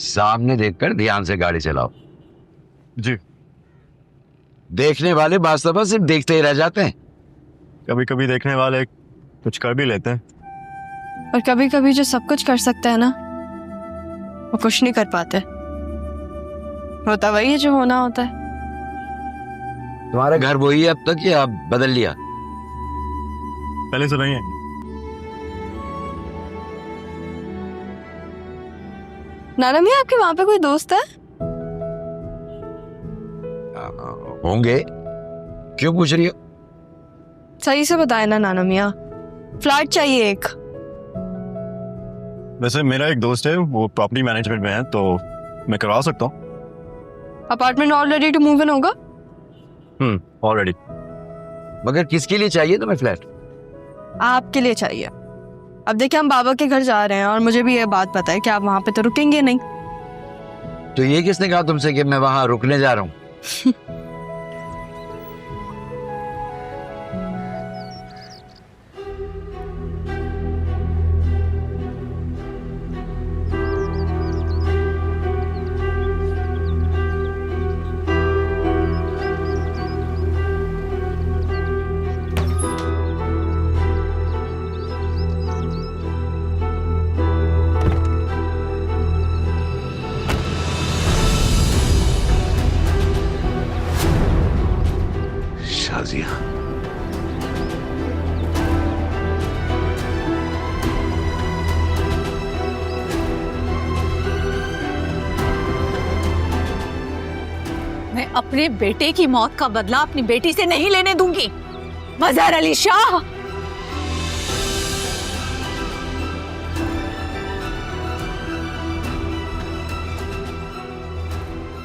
सामने देखकर ध्यान से गाड़ी चलाओ। जी। देखने वाले वास्तव में सिर्फ देखते ही रह जाते हैं। कभी कभी देखने वाले कुछ कर भी लेते हैं। और कभी कभी जो सब कुछ कर सकता है ना, वो कुछ नहीं कर पाते। होता वही है जो होना होता है। तुम्हारा घर वही है अब तक या बदल लिया? पहले से नहीं है। नाना मियाँ, आपके वहां पे कोई दोस्त है? होंगे, क्यों पूछ रही हो? सही से बताए ना नाना मियाँ, फ्लैट चाहिए एक। वैसे मेरा एक दोस्त है, वो प्रॉपर्टी मैनेजमेंट में है, तो मैं करवा सकता हूँ। Apartment all ready to move in होगा? ऑलरेडी। मगर किसके लिए चाहिए तुम्हें फ्लैट? आपके लिए चाहिए। अब देखिए, हम बाबा के घर जा रहे हैं और मुझे भी ये बात पता है कि आप वहां पे तो रुकेंगे नहीं। तो ये किसने कहा तुमसे कि मैं वहां रुकने जा रहा हूँ? शाजिया, मैं अपने बेटे की मौत का बदला अपनी बेटी से नहीं लेने दूंगी। मजहर अली शाह,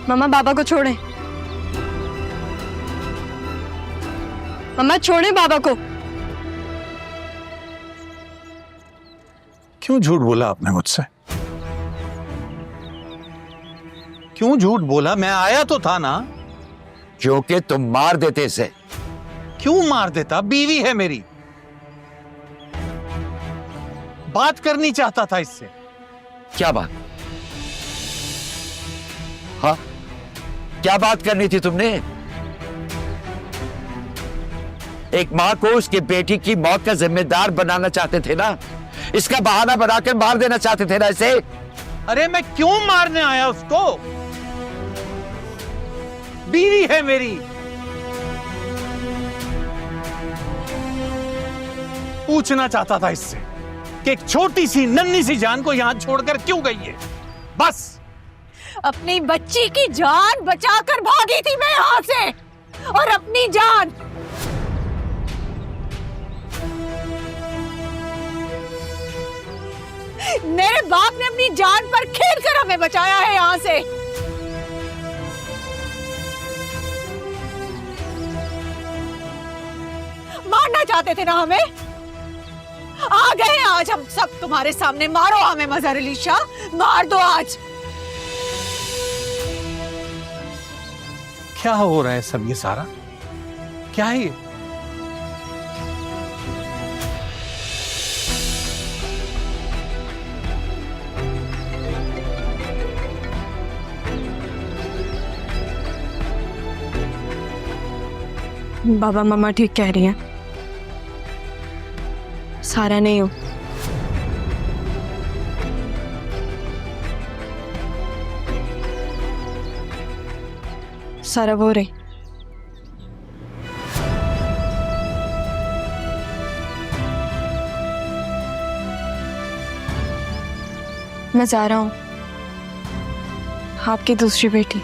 मम्मा बाबा को छोड़े। मम्मा छोड़े बाबा को। क्यों झूठ बोला आपने मुझसे? क्यों झूठ बोला? मैं आया तो था ना। क्योंकि तुम मार देते इसे। क्यों मार देता? बीवी है मेरी, बात करनी चाहता था इससे। क्या बात? हाँ, क्या बात करनी थी तुमने? एक मां को उसके बेटी की मौत का जिम्मेदार बनाना चाहते थे ना, इसका बहाना बनाकर मार देना चाहते थे ना इसे। अरे मैं क्यों मारने आया उसको? बीवी है मेरी। पूछना चाहता था इससे कि एक छोटी सी नन्ही सी जान को यहां छोड़कर क्यों गई है, बस। अपनी बच्ची की जान बचाकर भागी थी मैं यहां से, और अपनी जान मेरे बाप ने अपनी जान पर खेल कर हमें बचाया है यहां से। मारना चाहते थे ना हमें, आ गए आज हम सब तुम्हारे सामने। मारो हमें मजहर अली शाह, मार दो आज। क्या हो रहा है सब ये सारा? क्या है ये? बाबा मम्मा ठीक कह रही हैं, सारा नहीं हो। सारा वो रही। मैं जा रहा हूं, आपकी दूसरी बेटी।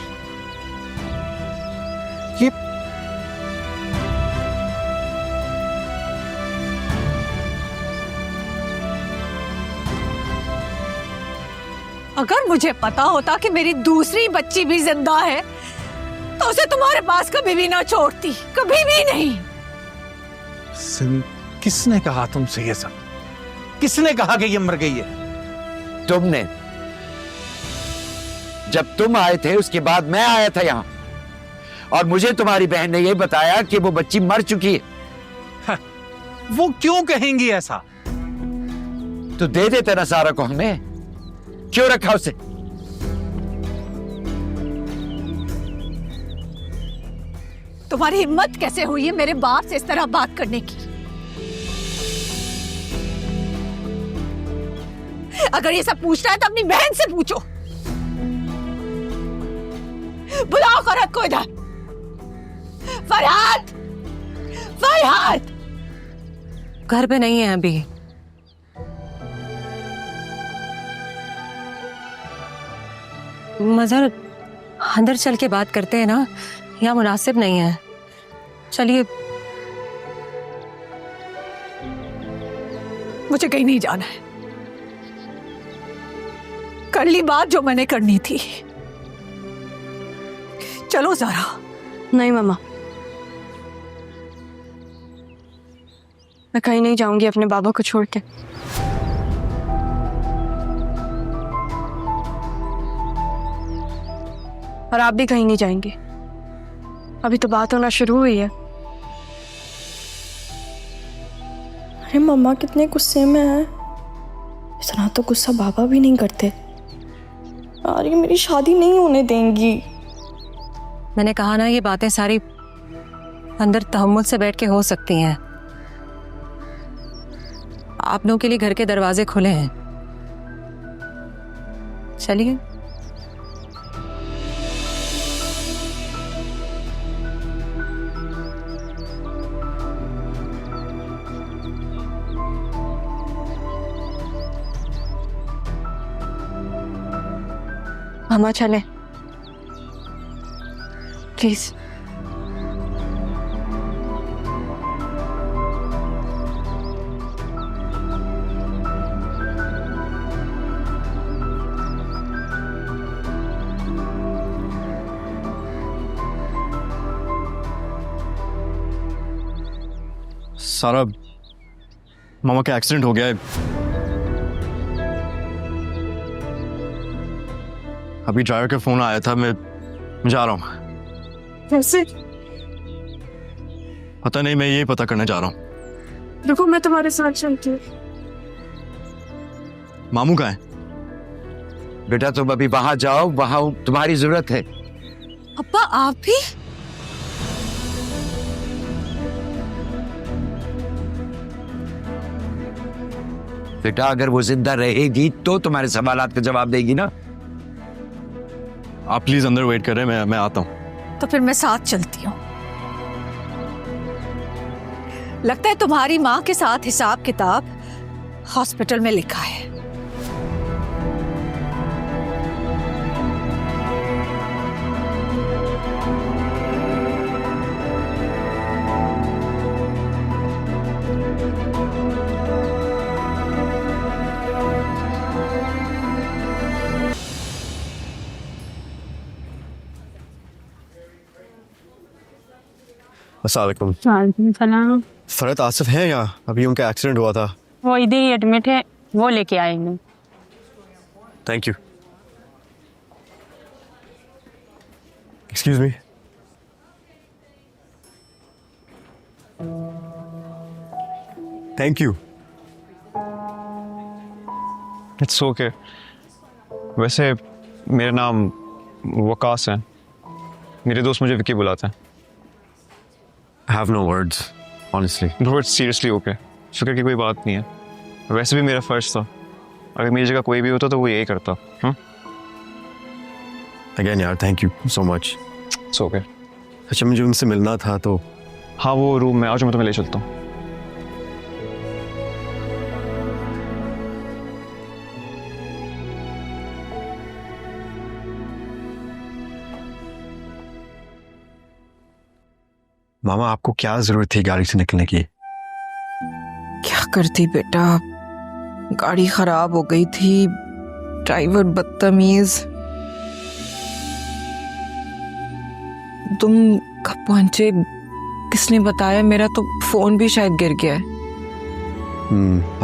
ये अगर मुझे पता होता कि मेरी दूसरी बच्ची भी जिंदा है तो उसे तुम्हारे पास कभी भी ना छोड़ती, कभी भी नहीं। किसने कहा तुमसे ये सब? किसने कहा कि ये मर गई है? तुमने। जब तुम आए थे उसके बाद मैं आया था यहां, और मुझे तुम्हारी बहन ने यह बताया कि वो बच्ची मर चुकी है। वो क्यों कहेंगी ऐसा? तो दे देते ना सारा को हमें, क्यों रखा उसे? तुम्हारी हिम्मत कैसे हुई है मेरे बाप से इस तरह बात करने की? अगर ये सब पूछना है तो अपनी बहन से पूछो। बुलाओ फरहत को इधर। फरहत, फरहत घर पे नहीं है अभी। मजहर अंदर चल के बात करते हैं ना, यहाँ मुनासिब नहीं है। चलिए। मुझे कहीं नहीं जाना है। कर ली बात जो मैंने करनी थी। चलो जरा। नहीं मामा, मैं कहीं नहीं जाऊंगी अपने बाबा को छोड़ के। और आप भी कहीं नहीं जाएंगे। अभी तो बात होना शुरू हुई है। अरे मम्मा कितने गुस्से में है। इतना तो गुस्सा बाबा भी नहीं करते। यार ये मेरी शादी नहीं होने देंगी। मैंने कहा ना, ये बातें सारी अंदर तहम्मुल से बैठ के हो सकती हैं। आप लोगों के लिए घर के दरवाजे खुले हैं। चलिए। मामा चले प्लीज। सारा मामा का एक्सीडेंट हो गया है। अभी ड्राइवर का फोन आया था। मैं जा रहा हूँ। कैसे? पता नहीं, मैं यही पता करने जा रहा हूँ। रुको, मैं तुम्हारे साथ चलती हूँ। मामू कहाँ है? बेटा तुम अभी वहां जाओ, वहां तुम्हारी जरूरत है। अब्बा आप भी? बेटा अगर वो जिंदा रहेगी तो तुम्हारे सवालात का जवाब देगी ना। आप प्लीज अंदर वेट कर रहे हैं, मैं आता हूँ। तो फिर मैं साथ चलती हूँ। लगता है तुम्हारी माँ के साथ हिसाब किताब हॉस्पिटल में लिखा है। अस्सलाम वालेकुम। वालेकुम सलाम। फरहत आसिफ है यहाँ? अभी उनका एक्सीडेंट हुआ था। वो इधर ही एडमिट है, वो लेके आएंगे। Thank you. Excuse me. Thank you. It's okay. वैसे मेरा नाम वकास है। मेरे दोस्त मुझे विकी बुलाते हैं। I have no words, honestly. Bro it's seriously okay. शुक्र की कोई बात नहीं है। वैसे भी मेरा फर्ज था। अगर मेरी जगह कोई भी होता तो वो यही करता। Again यार, thank you so much. It's okay. अच्छा मुझे उनसे मिलना था तो। हाँ वो रूम में आज मैं तुम्हें ले चलता हूँ। मामा आपको क्या जरूरत थी गाड़ी से निकलने की? क्या करती बेटा, गाड़ी खराब हो गई थी, ड्राइवर बदतमीज। तुम कब पहुंचे, किसने बताया? मेरा तो फोन भी शायद गिर गया है।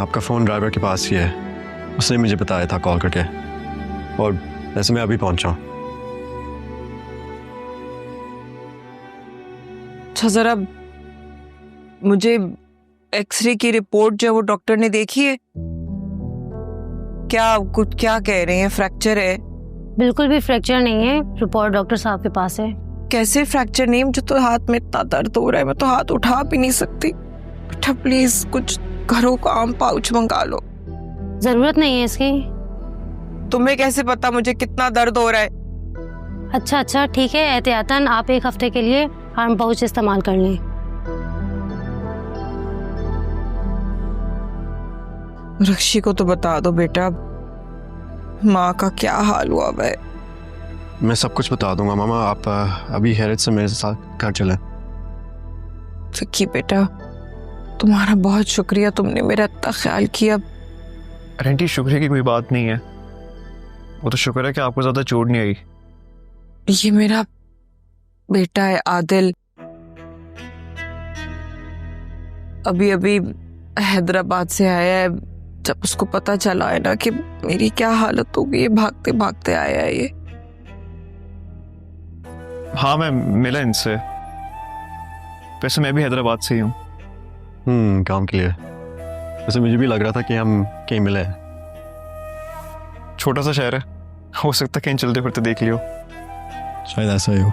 आपका फोन ड्राइवर के पास ही है, उसने मुझे बताया था कॉल करके। और वैसे मैं अभी पहुंचा हूँ। अच्छा जरा मुझे एक्सरे की रिपोर्ट जो वो डॉक्टर ने देखी है, क्या कह रहे हैं? फ्रैक्चर है? बिल्कुल भी फ्रैक्चर नहीं है। रिपोर्ट डॉक्टर साहब के पास है। कैसे फ्रैक्चर नहीं, मुझे तो हाथ में इतना दर्द हो रहा है, मैं तो हाथ उठा भी नहीं सकती। बेटा प्लीज कुछ घरों काम पाउच मंगा लो। जरूरत नहीं है इसकी। तुम्हें कैसे पता मुझे कितना दर्द हो रहा है? अच्छा अच्छा ठीक है, एहतियातन आप 1 हफ्ते के लिए आर्म पाउच इस्तेमाल कर लें। रक्षी को तो बता दो बेटा, माँ का क्या हाल हुआ है। मैं सब कुछ बता दूंगा मामा, आप अभी हैरत से मेरे साथ घर चलें। सखी बेटा तुम्हारा बहुत शुक्रिया, तुमने मेरा इतना ख्याल किया। अरे आंटी शुक्रिया की कोई बात नहीं है, वो तो शुक्र है कि आपको ज्यादा चोट नहीं आई। ये मेरा बेटा है आदिल, अभी अभी हैदराबाद से आया है। जब उसको पता चला है ना कि मेरी क्या हालत होगी, ये भागते भागते आया है ये। हाँ मैं मिला इनसे, वैसे मैं भी हैदराबाद से ही हूँ। काम के लिए। वैसे मुझे भी लग रहा था कि हम कहीं मिले हैं। छोटा सा शहर है, हो सकता है कहीं चलते फिरते देख लियो। शायद ऐसा ही हो।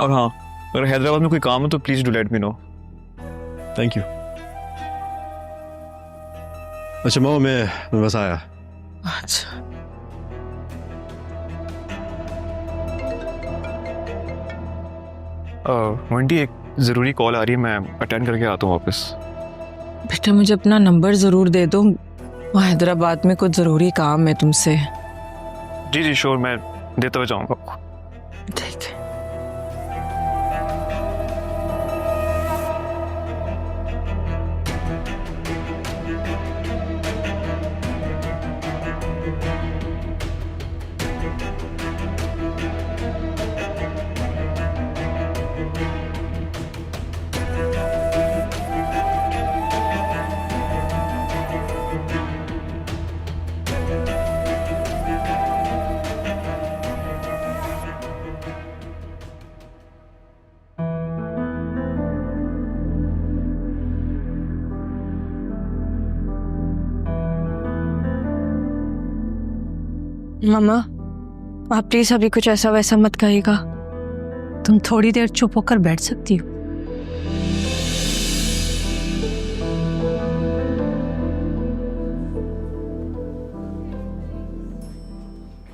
और हाँ, अगर हैदराबाद में कोई काम है तो please do let me know. Thank you. अच्छा मामा मैं बस आया। अच्छा वंटी एक ज़रूरी कॉल आ रही है, मैं अटेंड करके आता हूँ वापस। बेटा मुझे अपना नंबर जरूर दे दो, वहाँ हैदराबाद में कुछ जरूरी काम है तुमसे। जी जी श्योर, मैं देता हुआ जाऊँगा आपको। ठीक है। मामा आप प्लीज अभी कुछ ऐसा वैसा मत कहिएगा। तुम थोड़ी देर चुप होकर बैठ सकती हो?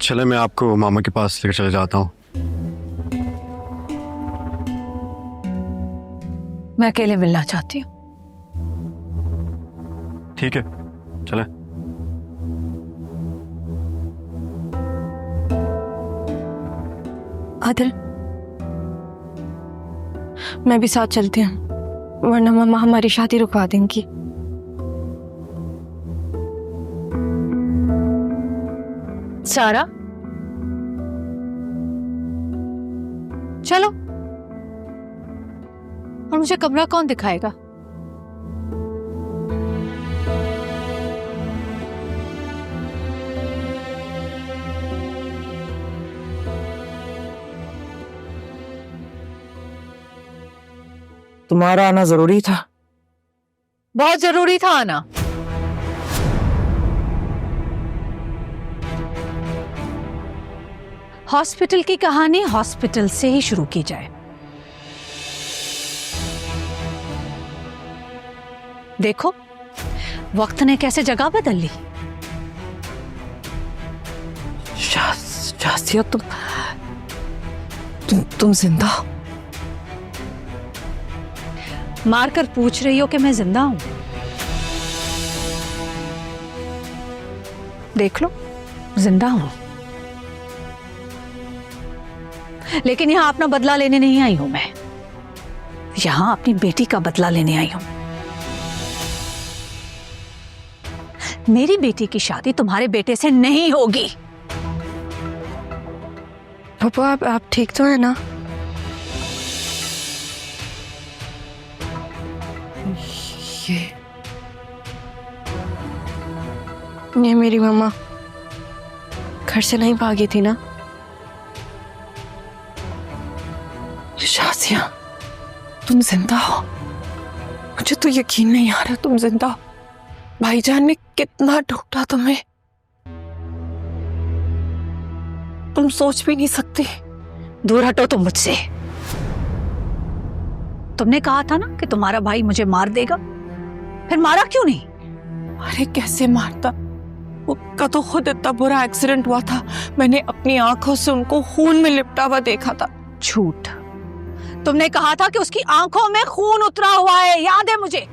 चले मैं आपको मामा के पास लेकर चले जाता हूँ। मैं अकेले मिलना चाहती हूँ। ठीक है चले। आदिल मैं भी साथ चलती हूँ, वरना मम्मा हमारी शादी रुकवा देंगी। सारा चलो, और मुझे कमरा कौन दिखाएगा? तुम्हारा आना जरूरी था। बहुत जरूरी था आना। हॉस्पिटल की कहानी हॉस्पिटल से ही शुरू की जाए। देखो वक्त ने कैसे जगह बदल ली। शासिया तुम जिंदा हो? मारकर पूछ रही हो कि मैं जिंदा हूं? देख लो जिंदा हूं, लेकिन यहां अपना बदला लेने नहीं आई हूं मैं, यहां अपनी बेटी का बदला लेने आई हूं। मेरी बेटी की शादी तुम्हारे बेटे से नहीं होगी। पापा आप ठीक तो है ना? ये मेरी मम्मा घर से नहीं भागी थी ना? शासिया तुम जिंदा हो? मुझे तो यकीन नहीं आ रहा तुम जिंदा हो। भाईजान ने कितना ढूंढा तुम्हें, तुम सोच भी नहीं सकते। दूर हटो तुम मुझसे। तुमने कहा था ना कि तुम्हारा भाई मुझे मार देगा, फिर मारा क्यों नहीं? अरे कैसे मारता, उनका तो खुद इतना बुरा एक्सीडेंट हुआ था, मैंने अपनी आंखों से उनको खून में लिपटा हुआ देखा था। झूठ। तुमने कहा था कि उसकी आंखों में खून उतरा हुआ है, याद है मुझे।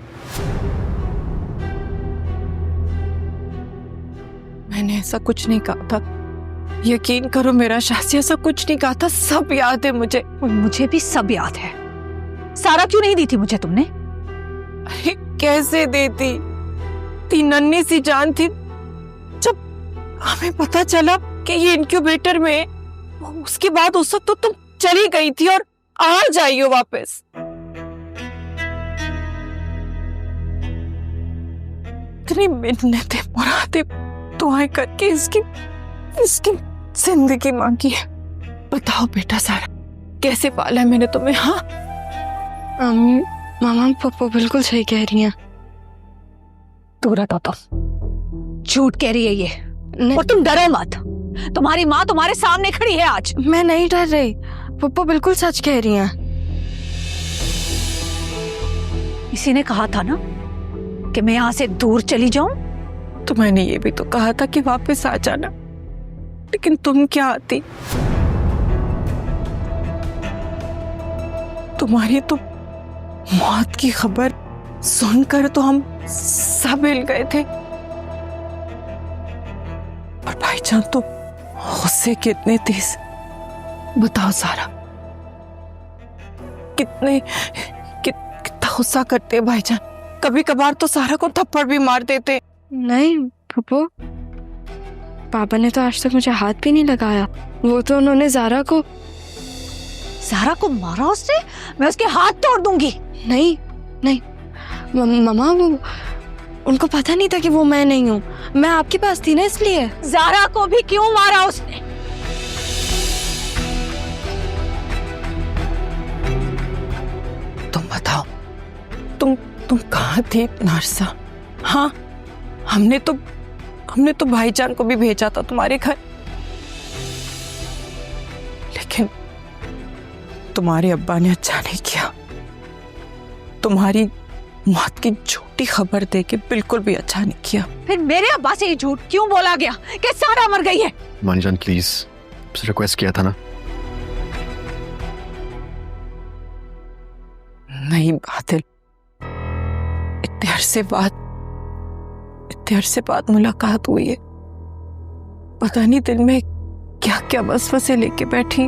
मैंने ऐसा कुछ नहीं कहा था, यकीन करो मेरा शासी, ऐसा कुछ नहीं कहा था, सब याद है मुझे। और मुझे भी सब याद है। सारा क्यों नहीं दी थी मुझे तुमने? अरे कैसे देती, इतनी नन्ही सी जान थी। जब हमें पता चला कि ये इनक्यूबेटर में है, उसके बाद उस वक्त तो तुम चली गई थी और आ जाइयो वापस। इतनी मिन्नतें मुरादें दुआएं करके इसकी जिंदगी मांगी है। बताओ बेटा सारा, कैसे पाला है मैंने तुम्हें? हाँ मामा पापा बिल्कुल सही कह रही हैं। तू रटो तो, झूठ कह रही है ये। और तुम डरो मत, तुम्हारी माँ तुम्हारे सामने खड़ी है आज। मैं नहीं डर रही, पापा बिल्कुल सच कह रही हैं। इसी ने कहा था ना कि मैं यहाँ से दूर चली जाऊं। तो मैंने ये भी तो कहा था कि वापस आ जाना, लेकिन तुम क्या आती। तुम्हारी तो मौत की खबर सुनकर तो हम सब हिल गए थे, और भाईजान तो गुस्से के इतने तेज। बताओ सारा, कितना गुस्सा करते हैं भाईजान। कभी कभार तो सारा को थप्पड़ भी मार देते। नहीं पप्पू, पापा ने तो आज तक मुझे हाथ भी नहीं लगाया। वो तो उन्होंने ज़ारा को मारा उसने? मैं उसके हाथ तोड़ दूंगी। नहीं नहीं मम्मा, वो उनको पता नहीं था कि वो मैं नहीं हूँ, मैं आपके पास थी ना, इसलिए। ज़ारा को भी क्यों मारा उसने? तुम बताओ, तुम कहाँ थी नरसा? हाँ, हमने तो भाईजान को भी भेजा था तुम्हारे घर, लेकिन तुम्हारे अब्बा ने अच्छा नहीं किया। तुम्हारी मौत की झूठी खबर देके बिल्कुल भी अच्छा नहीं किया। फिर मेरे अब्बा से ये झूठ क्यों बोला गया कि सारा मर गई है? मानीजान प्लीज, रिक्वेस्ट किया था ना। नहीं बादल, इतने अरसे बाद मुलाकात हुई है, पता नहीं दिल में क्या क्या वसवसे लेके बैठी।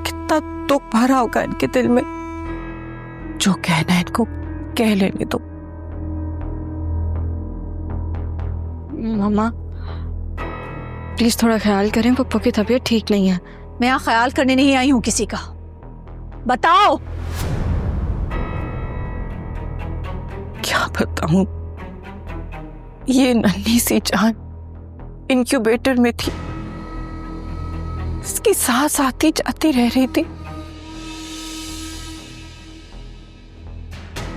कितना दुख भरा होगा इनके दिल में। जो कहना है इनको कह लेने दो। मामा प्लीज थोड़ा ख्याल करें, पप्पा की तबीयत ठीक नहीं है। मैं यहाँ ख्याल करने नहीं आई हूँ किसी का। बताओ। क्या बताऊं, ये नन्ही सी जान इनक्यूबेटर में थी, इसकी सांस आती जाती रह रही थी।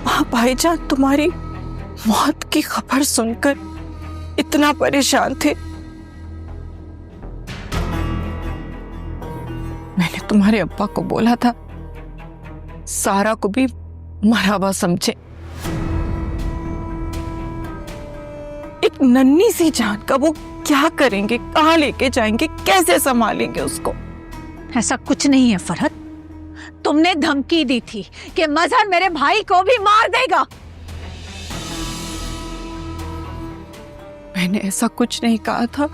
वहां भाईजान तुम्हारी मौत की खबर सुनकर इतना परेशान थे। मैंने तुम्हारे अब्बा को बोला था सारा को भी मरा हुआ समझे। एक नन्ही सी जान का वो क्या करेंगे, कहाँ लेके जाएंगे, कैसे संभालेंगे उसको? ऐसा कुछ नहीं है फरहत, तुमने धमकी दी थी कि मजहर मेरे भाई को भी मार देगा। मैंने ऐसा कुछ नहीं कहा था।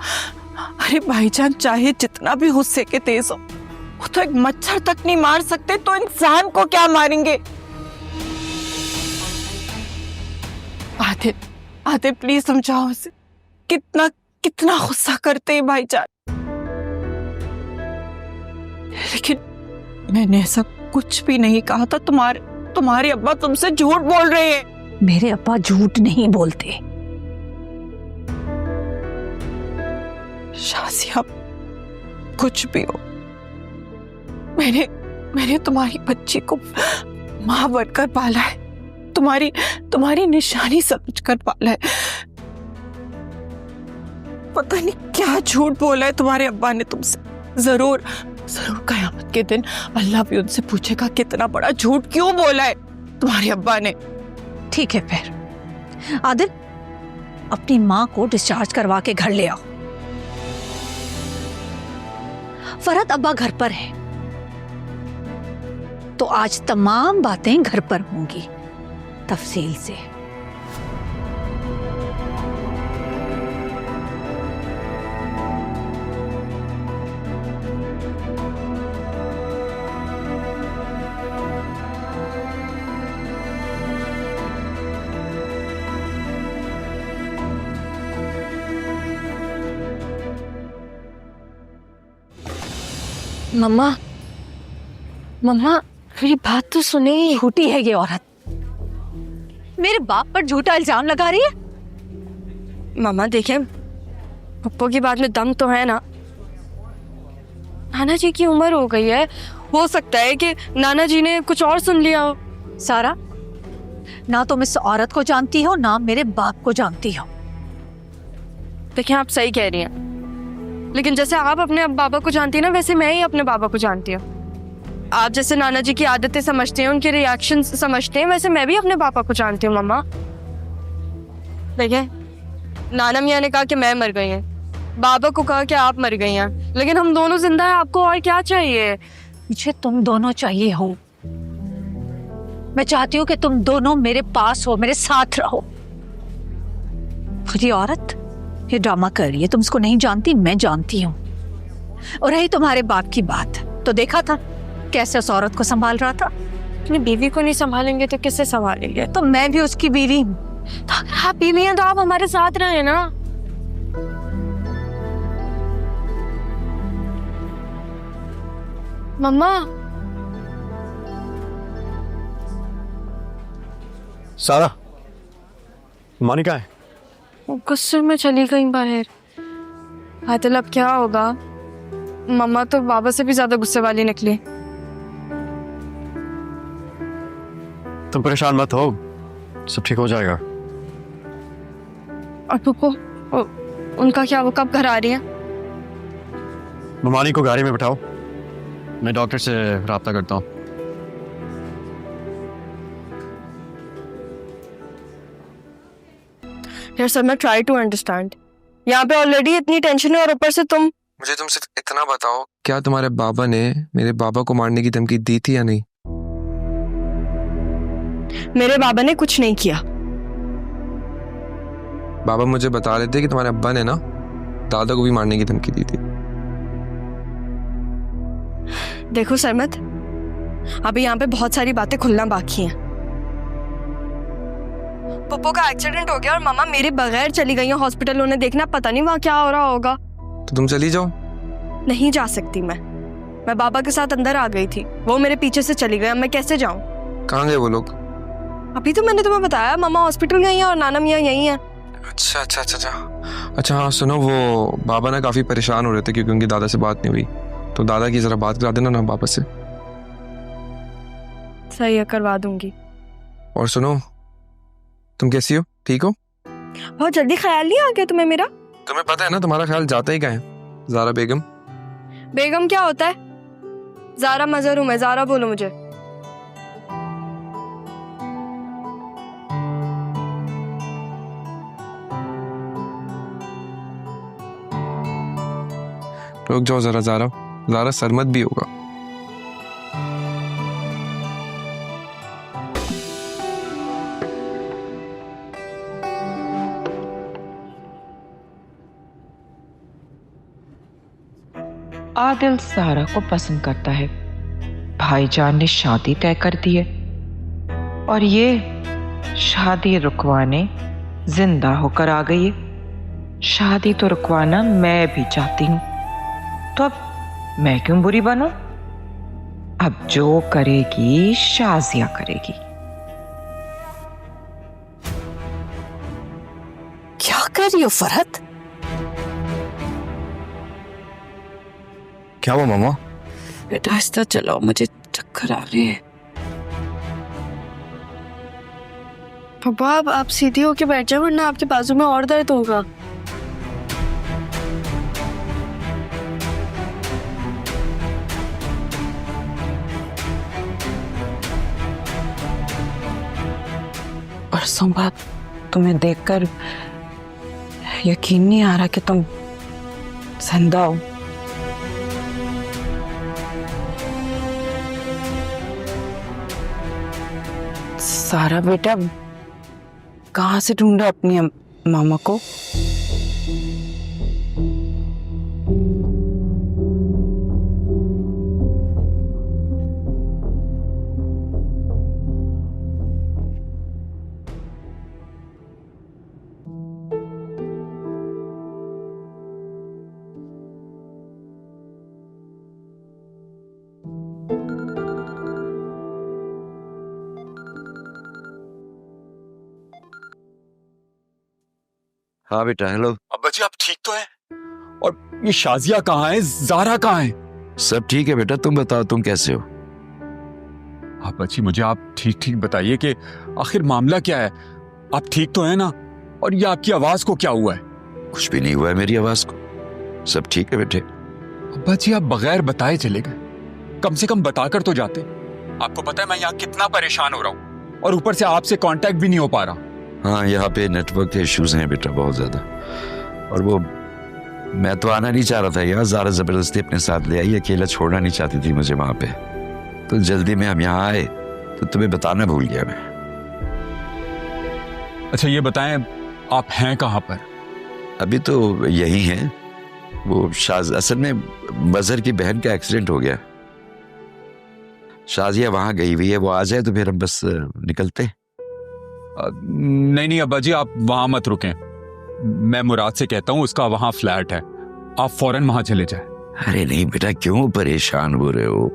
अरे भाईजान चाहे जितना भी गुस्से के तेज हो, वो तो एक मच्छर तक नहीं मार सकते, तो इंसान को क्या मारेंगे? आदिल प्लीज समझाओ उसे, कितना गुस्सा करते हैं भाईजान। लेकिन मैंने ऐसा कुछ भी नहीं कहा था। तुम्हारे अब्बा तुमसे झूठ बोल रहे हैं। मेरे अब्बा झूठ नहीं बोलते। शाजिया, कुछ भी हो, मैंने तुम्हारी बच्ची को माँ बनकर पाला है, तुम्हारी निशानी समझकर पाला है। पता नहीं क्या झूठ बोला है तुम्हारे अब्बा ने तुमसे। जरूर कयामत के दिन अल्लाह भी उनसे पूछेगा कितना बड़ा झूठ क्यों बोला है तुम्हारे अब्बा ने। ठीक है फिर आदिल, अपनी माँ को डिस्चार्ज करवा के घर ले आओ। फरहत अब्बा घर पर है तो आज तमाम बातें घर पर होंगी तफसील से। मम्मा, मम्मा मेरी बात तो सुने। झूठी है ये औरत, मेरे बाप पर झूठा इल्जाम लगा रही है। मम्मा देखिए, पप्पू की बात में दम तो है ना। नाना जी की उम्र हो गई है, हो सकता है कि नाना जी ने कुछ और सुन लिया हो। सारा, ना तुम इस औरत को जानती हो ना मेरे बाप को जानती हो। देखिए आप सही कह रही हैं, लेकिन जैसे आप अपने बाबा को जानती हैं ना, वैसे मैं ही अपने बाबा को जानती हूँ। आप जैसे नाना जी की आदतें समझते हैं, उनके रिएक्शन समझते हैं, वैसे मैं भी अपने पापा को जानती हूँ। मम्मा देखिए, नाना मियाँ ने कहा कि मैं मर गई हैं, बाबा को कहा कि आप मर गई हैं, लेकिन हम दोनों जिंदा हैं। आपको और क्या चाहिए? मुझे तुम दोनों चाहिए हो। मैं चाहती हूँ कि तुम दोनों मेरे पास हो, मेरे साथ रहो। ये औरत ये ड्रामा कर रही है, तुम इसको नहीं जानती, मैं जानती हूँ। और रही तुम्हारे बाप की बात, तो देखा था कैसे उस औरत को संभाल रहा था। अपनी बीवी को नहीं संभालेंगे तो किससे संभालेंगे? तो मैं भी उसकी बीवी हूँ। तो अगर आप बीवी हैं तो आप हमारे साथ रहे ना। मम्मा, सारा, मानी कहाँ है? गुस्से में चली गई बाहर। आदिल अब क्या होगा? मम्मा तो बाबा से भी ज्यादा गुस्से वाली निकली। तुम परेशान मत हो, सब ठीक हो जाएगा। और पुप्पो, उनका क्या? वो कब घर आ रही है? ममानी को गाड़ी में बिठाओ, मैं डॉक्टर से राब्ता करता हूँ। यार सर, मैं ट्राई टू अंडरस्टैंड। यहाँ पे ऑलरेडी इतनी टेंशन है और ऊपर से तुम। मुझे तुम सिर्फ इतना बताओ, क्या तुम्हारे बाबा ने मेरे बाबा को मारने की धमकी दी थी या नहीं? मेरे बाबा ने कुछ नहीं किया। बाबा मुझे बता रहे थे कि तुम्हारे अब्बा ने ना दादा को भी मारने की धमकी दी थी। देखो सरमत, अभी यहाँ पे बहुत सारी बातें खुलना बाकी हैं। पप्पू का एक्सीडेंट हो गया और मामा मेरे बगैर चली गई हैं हॉस्पिटल। उन्हें देखना, पता नहीं वहाँ क्या हो रहा होगा। तो तुम चली जाओ। नहीं जा सकती मैं बाबा के साथ अंदर आ गई थी, वो मेरे पीछे से चली गई। अब मैं कैसे जाऊँ? कहाँ गए वो लोग? अभी तो मैंने तुम्हें बताया, मामा हॉस्पिटल गई हैं और नाना मियाँ यही हैं। अच्छा अच्छा अच्छा अच्छा अच्छा, हाँ सुनो, वो बाबा ना काफी परेशान हो रहे थे क्योंकि उनकी दादा से बात नहीं हुई, तो दादा की जरा बात करा देना ना बाबा से। सही है, करवा दूंगी। और सुनो, तुम कैसी हो? ठीक हो? बहुत जल्दी ख्याल नहीं आ गया तुम्हें मेरा? तुम्हें पता है ना तुम्हारा ख्याल जाता ही कहाँ है? ज़ारा बेगम। बेगम क्या होता है? ज़ारा मजहर हूँ मैं, ज़ारा बोलो मुझे। रुक जाओ जरा ज़ारा, ज़ारा सरमत भी होगा। आदिल ज़ारा को पसंद करता है। भाईजान ने शादी तय कर दी है और ये शादी रुकवाने जिंदा होकर आ गई है। शादी तो रुकवाना मैं भी चाहती हूँ, तो अब मैं क्यों बुरी बनूं? अब जो करेगी शाजिया करेगी। क्या कर रही हो फरहत? क्या हुआ मामा? बेटा आहिस्ता चलाओ, मुझे चक्कर आ रही है। पापा आप सीधी होके बैठ जाओ, वरना आपके बाजू में और दर्द होगा। बरसों बाद तुम्हें देखकर यकीन नहीं आ रहा कि तुम जिंदा हो। सारा बेटा कहाँ से ढूंढा अपनी मामा को? हाँ बेटा, हेलो। अब्बा जी आप ठीक तो हैं? और ये शाजिया कहाँ है, ज़ारा कहाँ है? सब ठीक है बेटा, तुम बताओ तुम कैसे हो? अब्बा जी मुझे आप ठीक ठीक बताइए कि आखिर मामला क्या है? आप ठीक तो हैं ना? और ये आपकी आवाज को क्या हुआ है? कुछ भी नहीं हुआ है मेरी आवाज को, सब ठीक है बेटे। अब्बा जी आप बगैर बताए चले गए, कम से कम बताकर तो जाते। आपको पता है मैं यहाँ कितना परेशान हो रहा हूँ और ऊपर से आपसे कांटेक्ट भी नहीं हो पा रहा। हाँ, यहाँ पे नेटवर्क के इश्यूज हैं बेटा बहुत ज्यादा, और वो मैं तो आना नहीं चाह रहा था यहाँ, ज़ारा जबरदस्ती अपने साथ ले आई, अकेला छोड़ना नहीं चाहती थी मुझे वहां पे, तो जल्दी में हम यहाँ आए तो तुम्हें बताना भूल गया मैं। अच्छा ये बताएं आप हैं कहाँ पर? अभी तो यही हैं, वो असल में मजहर की बहन का एक्सीडेंट हो गया, शाजिया वहां गई हुई है, वो आ जाए तो फिर हम बस निकलते। नहीं अब्बा जी आप वहां मत रुकें, मैं मुराद से कहता हूँ उसका वहां फ्लैट है, आप फौरन वहां चले जाएं। अरे नहीं बेटा, क्यों परेशान हो रहे हो?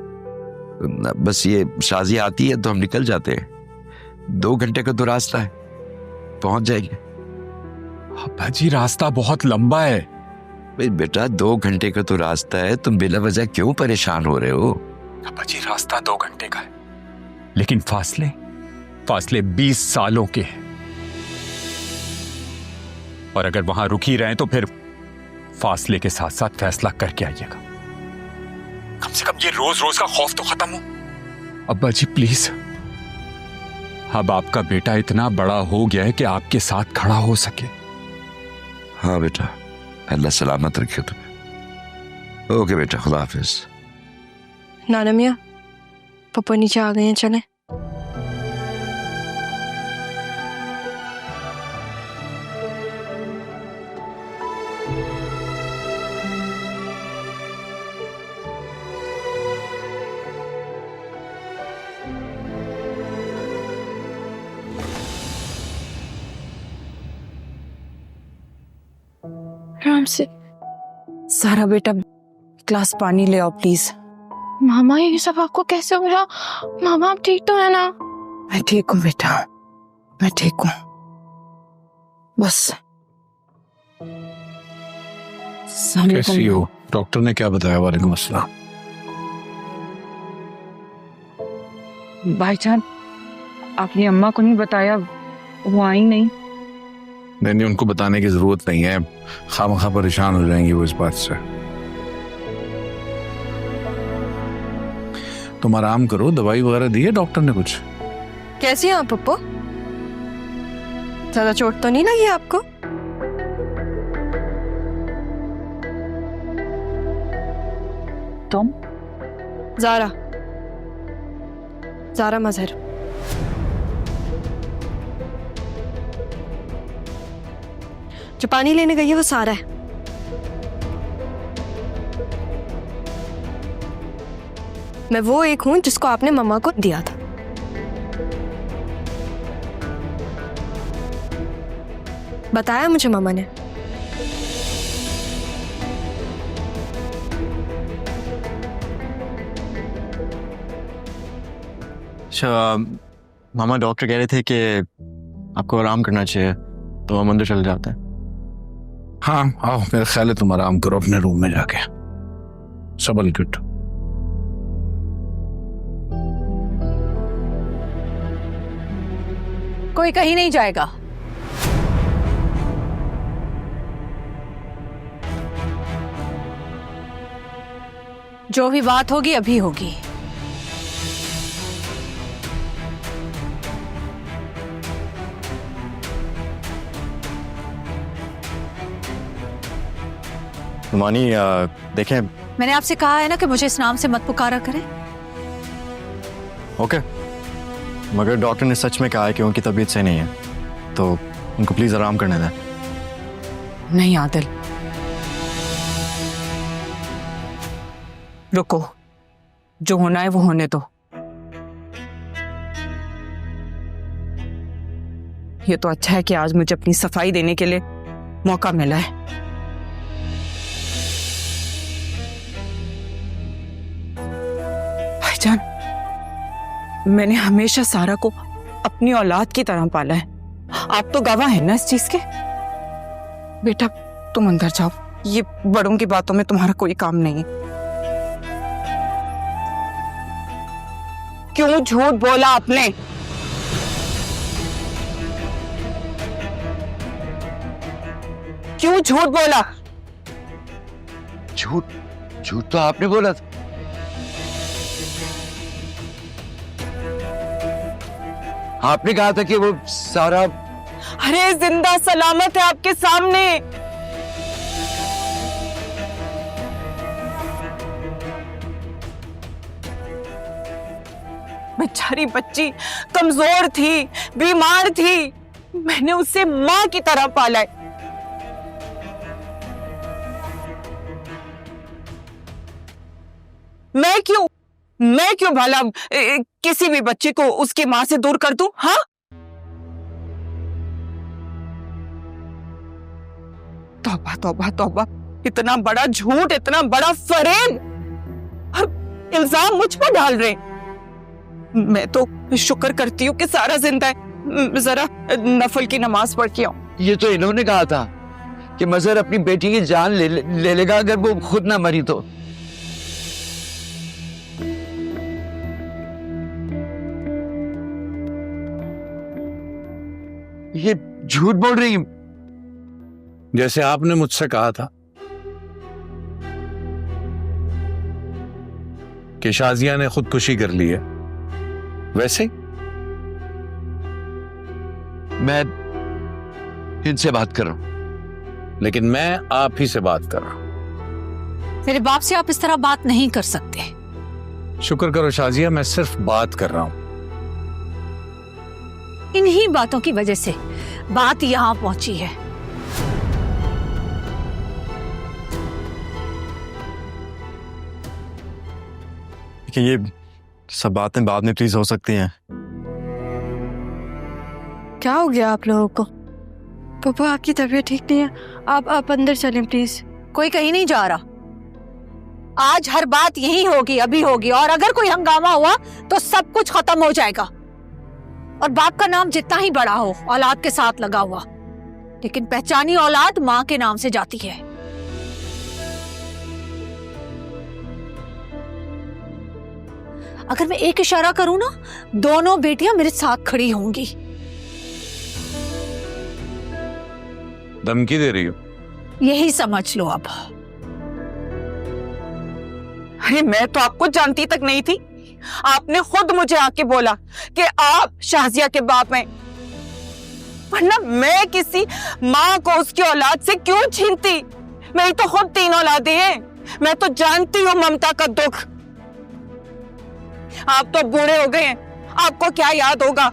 बस ये शाजिया आती है तो हम निकल जाते हैं, 2 घंटे का तो रास्ता है, पहुंच जाएंगे। अब्बा जी रास्ता बहुत लंबा है। भाई बेटा 2 घंटे का तो रास्ता है, तुम बिला वजह क्यों परेशान हो रहे हो? अब्बा जी रास्ता 2 घंटे का है, लेकिन फासले 20 सालों के हैं, और अगर वहां रुक ही रहे तो फिर फासले के साथ साथ फैसला करके आइएगा, कम से कम ये रोज रोज का खौफ तो खत्म हो। अब्बा जी प्लीज, अब आपका बेटा इतना बड़ा हो गया है कि आपके साथ खड़ा हो सके। हाँ बेटा, अल्लाह सलामत रखे तुम्हें। ओके बेटा, खुदा हाफिज। नाना मियाँ, पापा नीचे आ गए हैं, चलें। आराम से। सारा बेटा ग्लास पानी ले आओ प्लीज। मामा ये सब आपको कैसे हो रहा? मामा आप ठीक तो है ना? मैं ठीक हूँ बेटा, मैं ठीक हूँ, बस। कैसी हो? डॉक्टर ने क्या बताया? वालेकुम अस्सलाम। भाईजान आपने अम्मा को नहीं बताया? वो आई नहीं? नहीं, उनको बताने की जरूरत नहीं है, खामखा परेशान हो जाएंगी वो इस बात से। तुम आराम करो, दवाई वगैरह दी है डॉक्टर ने कुछ? कैसी हैं आप पप्पू? ज्यादा चोट तो नहीं लगी आपको? तुम? ज़ारा मजहर। जो पानी लेने गई है वो सारा है। मैं वो एक हूं जिसको आपने मम्मा को दिया था। बताया मुझे मम्मा ने। अच्छा मामा, डॉक्टर कह रहे थे कि आपको आराम करना चाहिए, तो हम अंदर चले जाते हैं। हाँ आओ, मेरा ख्याल है तुम आराम करो अपने रूम में जाके। सबल गुड। कोई कहीं नहीं जाएगा। जो भी बात होगी अभी होगी। नुमानी देखें। मैंने आपसे कहा है ना कि मुझे इस नाम से मत पुकारा करें। ओके, मगर डॉक्टर ने सच में कहा है कि उनकी तबीयत सही नहीं है, तो उनको प्लीज आराम करने दें। नहीं आदिल, रुको, जो होना है वो होने दो। ये तो अच्छा है कि आज मुझे अपनी सफाई देने के लिए मौका मिला है। भाईजान, मैंने हमेशा सारा को अपनी औलाद की तरह पाला है। आप तो गवाह हैं ना इस चीज के। बेटा तुम अंदर जाओ, ये बड़ों की बातों में तुम्हारा कोई काम नहीं है। क्यों झूठ बोला आपने? क्यों झूठ बोला? झूठ तो आपने बोला था। आपने कहा था कि वो सारा। अरे जिंदा सलामत है आपके सामने। बेचारी बच्ची कमजोर थी, बीमार थी, मैंने उसे मां की तरह पाला है। मैं क्यों भला किसी भी बच्चे को उसकी मां से दूर कर दूं? हाँ, तौबा तौबा तौबा, इतना बड़ा झूठ, इतना बड़ा फरेब, इल्जाम मुझ पर डाल रहे। मैं तो शुक्र करती हूँ कि सारा जिंदा है। जरा नफल की नमाज पढ़ के आऊं। ये तो इन्होंने कहा था कि मजहर अपनी बेटी की जान ले लेगा अगर वो खुद ना मरी तो। ये झूठ बोल रही। जैसे आपने मुझसे कहा था कि शाजिया ने खुदकुशी कर ली है, वैसे मैं इनसे बात कर रहा हूं, लेकिन मैं आप ही से बात कर रहा हूं। मेरे बाप से आप इस तरह बात नहीं कर सकते। शुक्र करो शाजिया, मैं सिर्फ बात कर रहा हूं। इन्हीं बातों की वजह से बात यहां पहुंची है। कि ये सब बातें बाद में प्लीज हो सकती हैं। क्या हो गया आप लोगों को? पापा आपकी तबीयत ठीक नहीं है, आप अंदर चलें प्लीज। कोई कहीं नहीं जा रहा। आज हर बात यही होगी, अभी होगी, और अगर कोई हंगामा हुआ तो सब कुछ खत्म हो जाएगा। और बाप का नाम जितना ही बड़ा हो, औलाद के साथ लगा हुआ, लेकिन पहचानी औलाद मां के नाम से जाती है। अगर मैं एक इशारा करूं ना, दोनों बेटियां मेरे साथ खड़ी होंगी। धमकी दे रही हो? यही समझ लो अब। अरे मैं तो आपको जानती तक नहीं थी। आपने खुद मुझे आके बोला कि आप शाजिया के बाप हैं, वरना मैं किसी माँ को उसकी औलाद से क्यों छीनती? मेरी तो खुद 3 औलादें हैं। मैं तो जानती हूँ ममता का दुख। आप तो बूढ़े हो गए हैं, आपको क्या याद होगा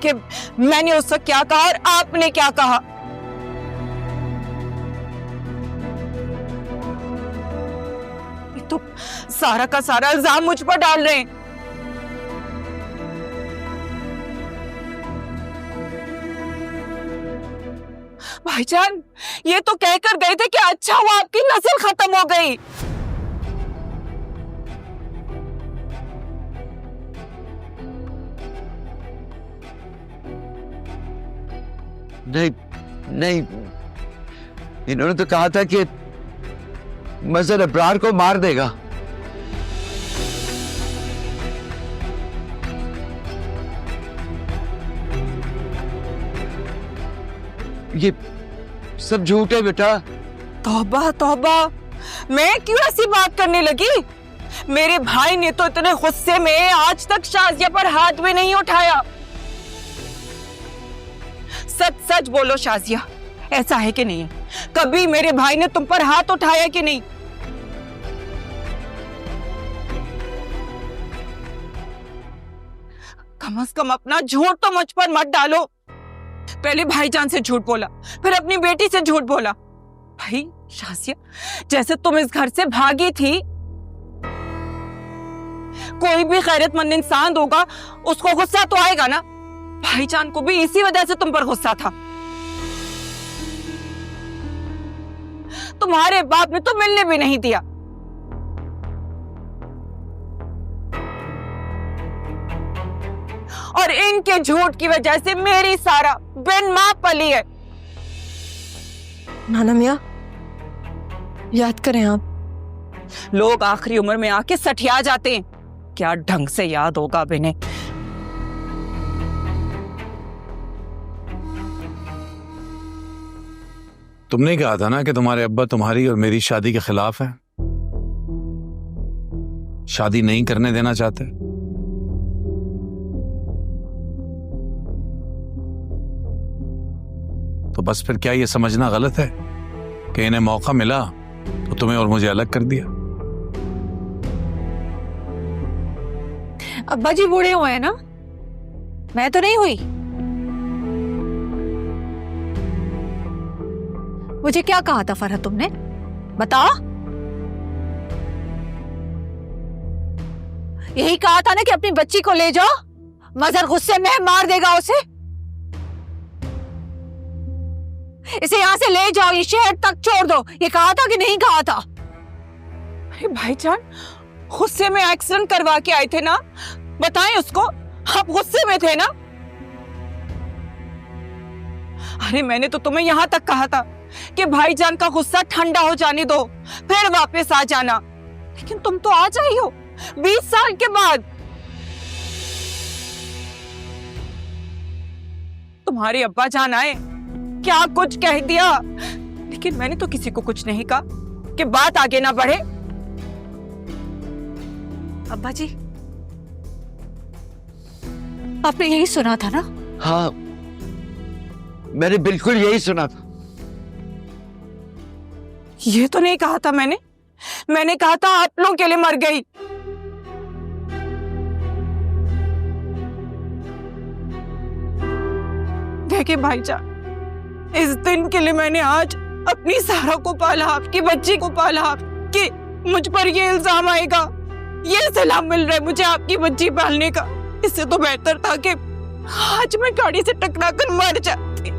कि मैंने उस वक्त क्या कहा और आपने क्या कहा। ये तो सारा का सारा इल्जाम मुझ पर डाल रहे हैं। भाईजान, ये तो कहकर गए थे कि अच्छा हुआ आपकी नस्ल खत्म हो गई। नहीं, इन्होंने तो कहा था कि मजहर अब्रार को मार देगा। ये सब झूठ है बेटा। तौबा तौबा, मैं क्यों ऐसी बात करने लगी? मेरे भाई ने तो इतने गुस्से में आज तक शाजिया पर हाथ भी नहीं उठाया। सच सच बोलो शाजिया, ऐसा है कि नहीं है कभी मेरे भाई ने तुम पर हाथ उठाया कि नहीं? कम से कम अपना झूठ तो मुझ पर मत डालो। पहले भाईजान से झूठ बोला, फिर अपनी बेटी से झूठ बोला। भाई शासिया, जैसे तुम इस घर से भागी थी, कोई भी गैरतमंद इंसान होगा उसको गुस्सा तो आएगा ना। भाईजान को भी इसी वजह से तुम पर गुस्सा था। तुम्हारे बाप ने तो मिलने भी नहीं दिया। और इनके झूठ की वजह से मेरी सारा बिन मां पली है। नाना मियाँ, याद करें आप। लोग आखिरी उम्र में आके सठिया जाते हैं, क्या ढंग से याद होगा अब इन्हें। तुमने कहा था ना कि तुम्हारे अब्बा तुम्हारी और मेरी शादी के खिलाफ है, शादी नहीं करने देना चाहते। तो बस फिर क्या ये समझना गलत है कि इन्हें मौका मिला तो तुम्हें और मुझे अलग कर दिया? अब्बा जी बूढ़े हुए हैं ना, मैं तो नहीं हुई। मुझे क्या कहा था फरहत तुमने, बताओ? यही कहा था ना कि अपनी बच्ची को ले जाओ, मजहर गुस्से में मार देगा उसे। इसे यहां से ले जाओ, ये शहर तक छोड़ दो, ये कहा था कि नहीं कहा था? अरे भाईजान, गुस्से में एक्सीडेंट करवा के आए थे ना, बताएं उसको। आप गुस्से में थे ना? अरे मैंने तो तुम्हें यहां तक कहा था कि भाईजान का गुस्सा ठंडा हो जाने दो, फिर वापस आ जाना, लेकिन तुम तो आ जाई हो 20 साल के बाद। तुम्हारे अब्बा जान आए, क्या कुछ कह दिया, लेकिन मैंने तो किसी को कुछ नहीं कहा कि बात आगे ना बढ़े। अब्बा जी, आपने यही सुना था ना? हाँ, मैंने बिल्कुल यही सुना था। ये तो नहीं कहा था मैंने कहा था आप लोगों के लिए मर गई। देखिए भाईजान, इस दिन के लिए मैंने आज अपनी सारा को पाला, आपकी बच्ची को पाला, कि मुझ पर ये इल्जाम आएगा, ये सलाम मिल रहा है मुझे आपकी बच्ची पालने का। इससे तो बेहतर था कि आज मैं गाड़ी से टकरा कर मर जाती।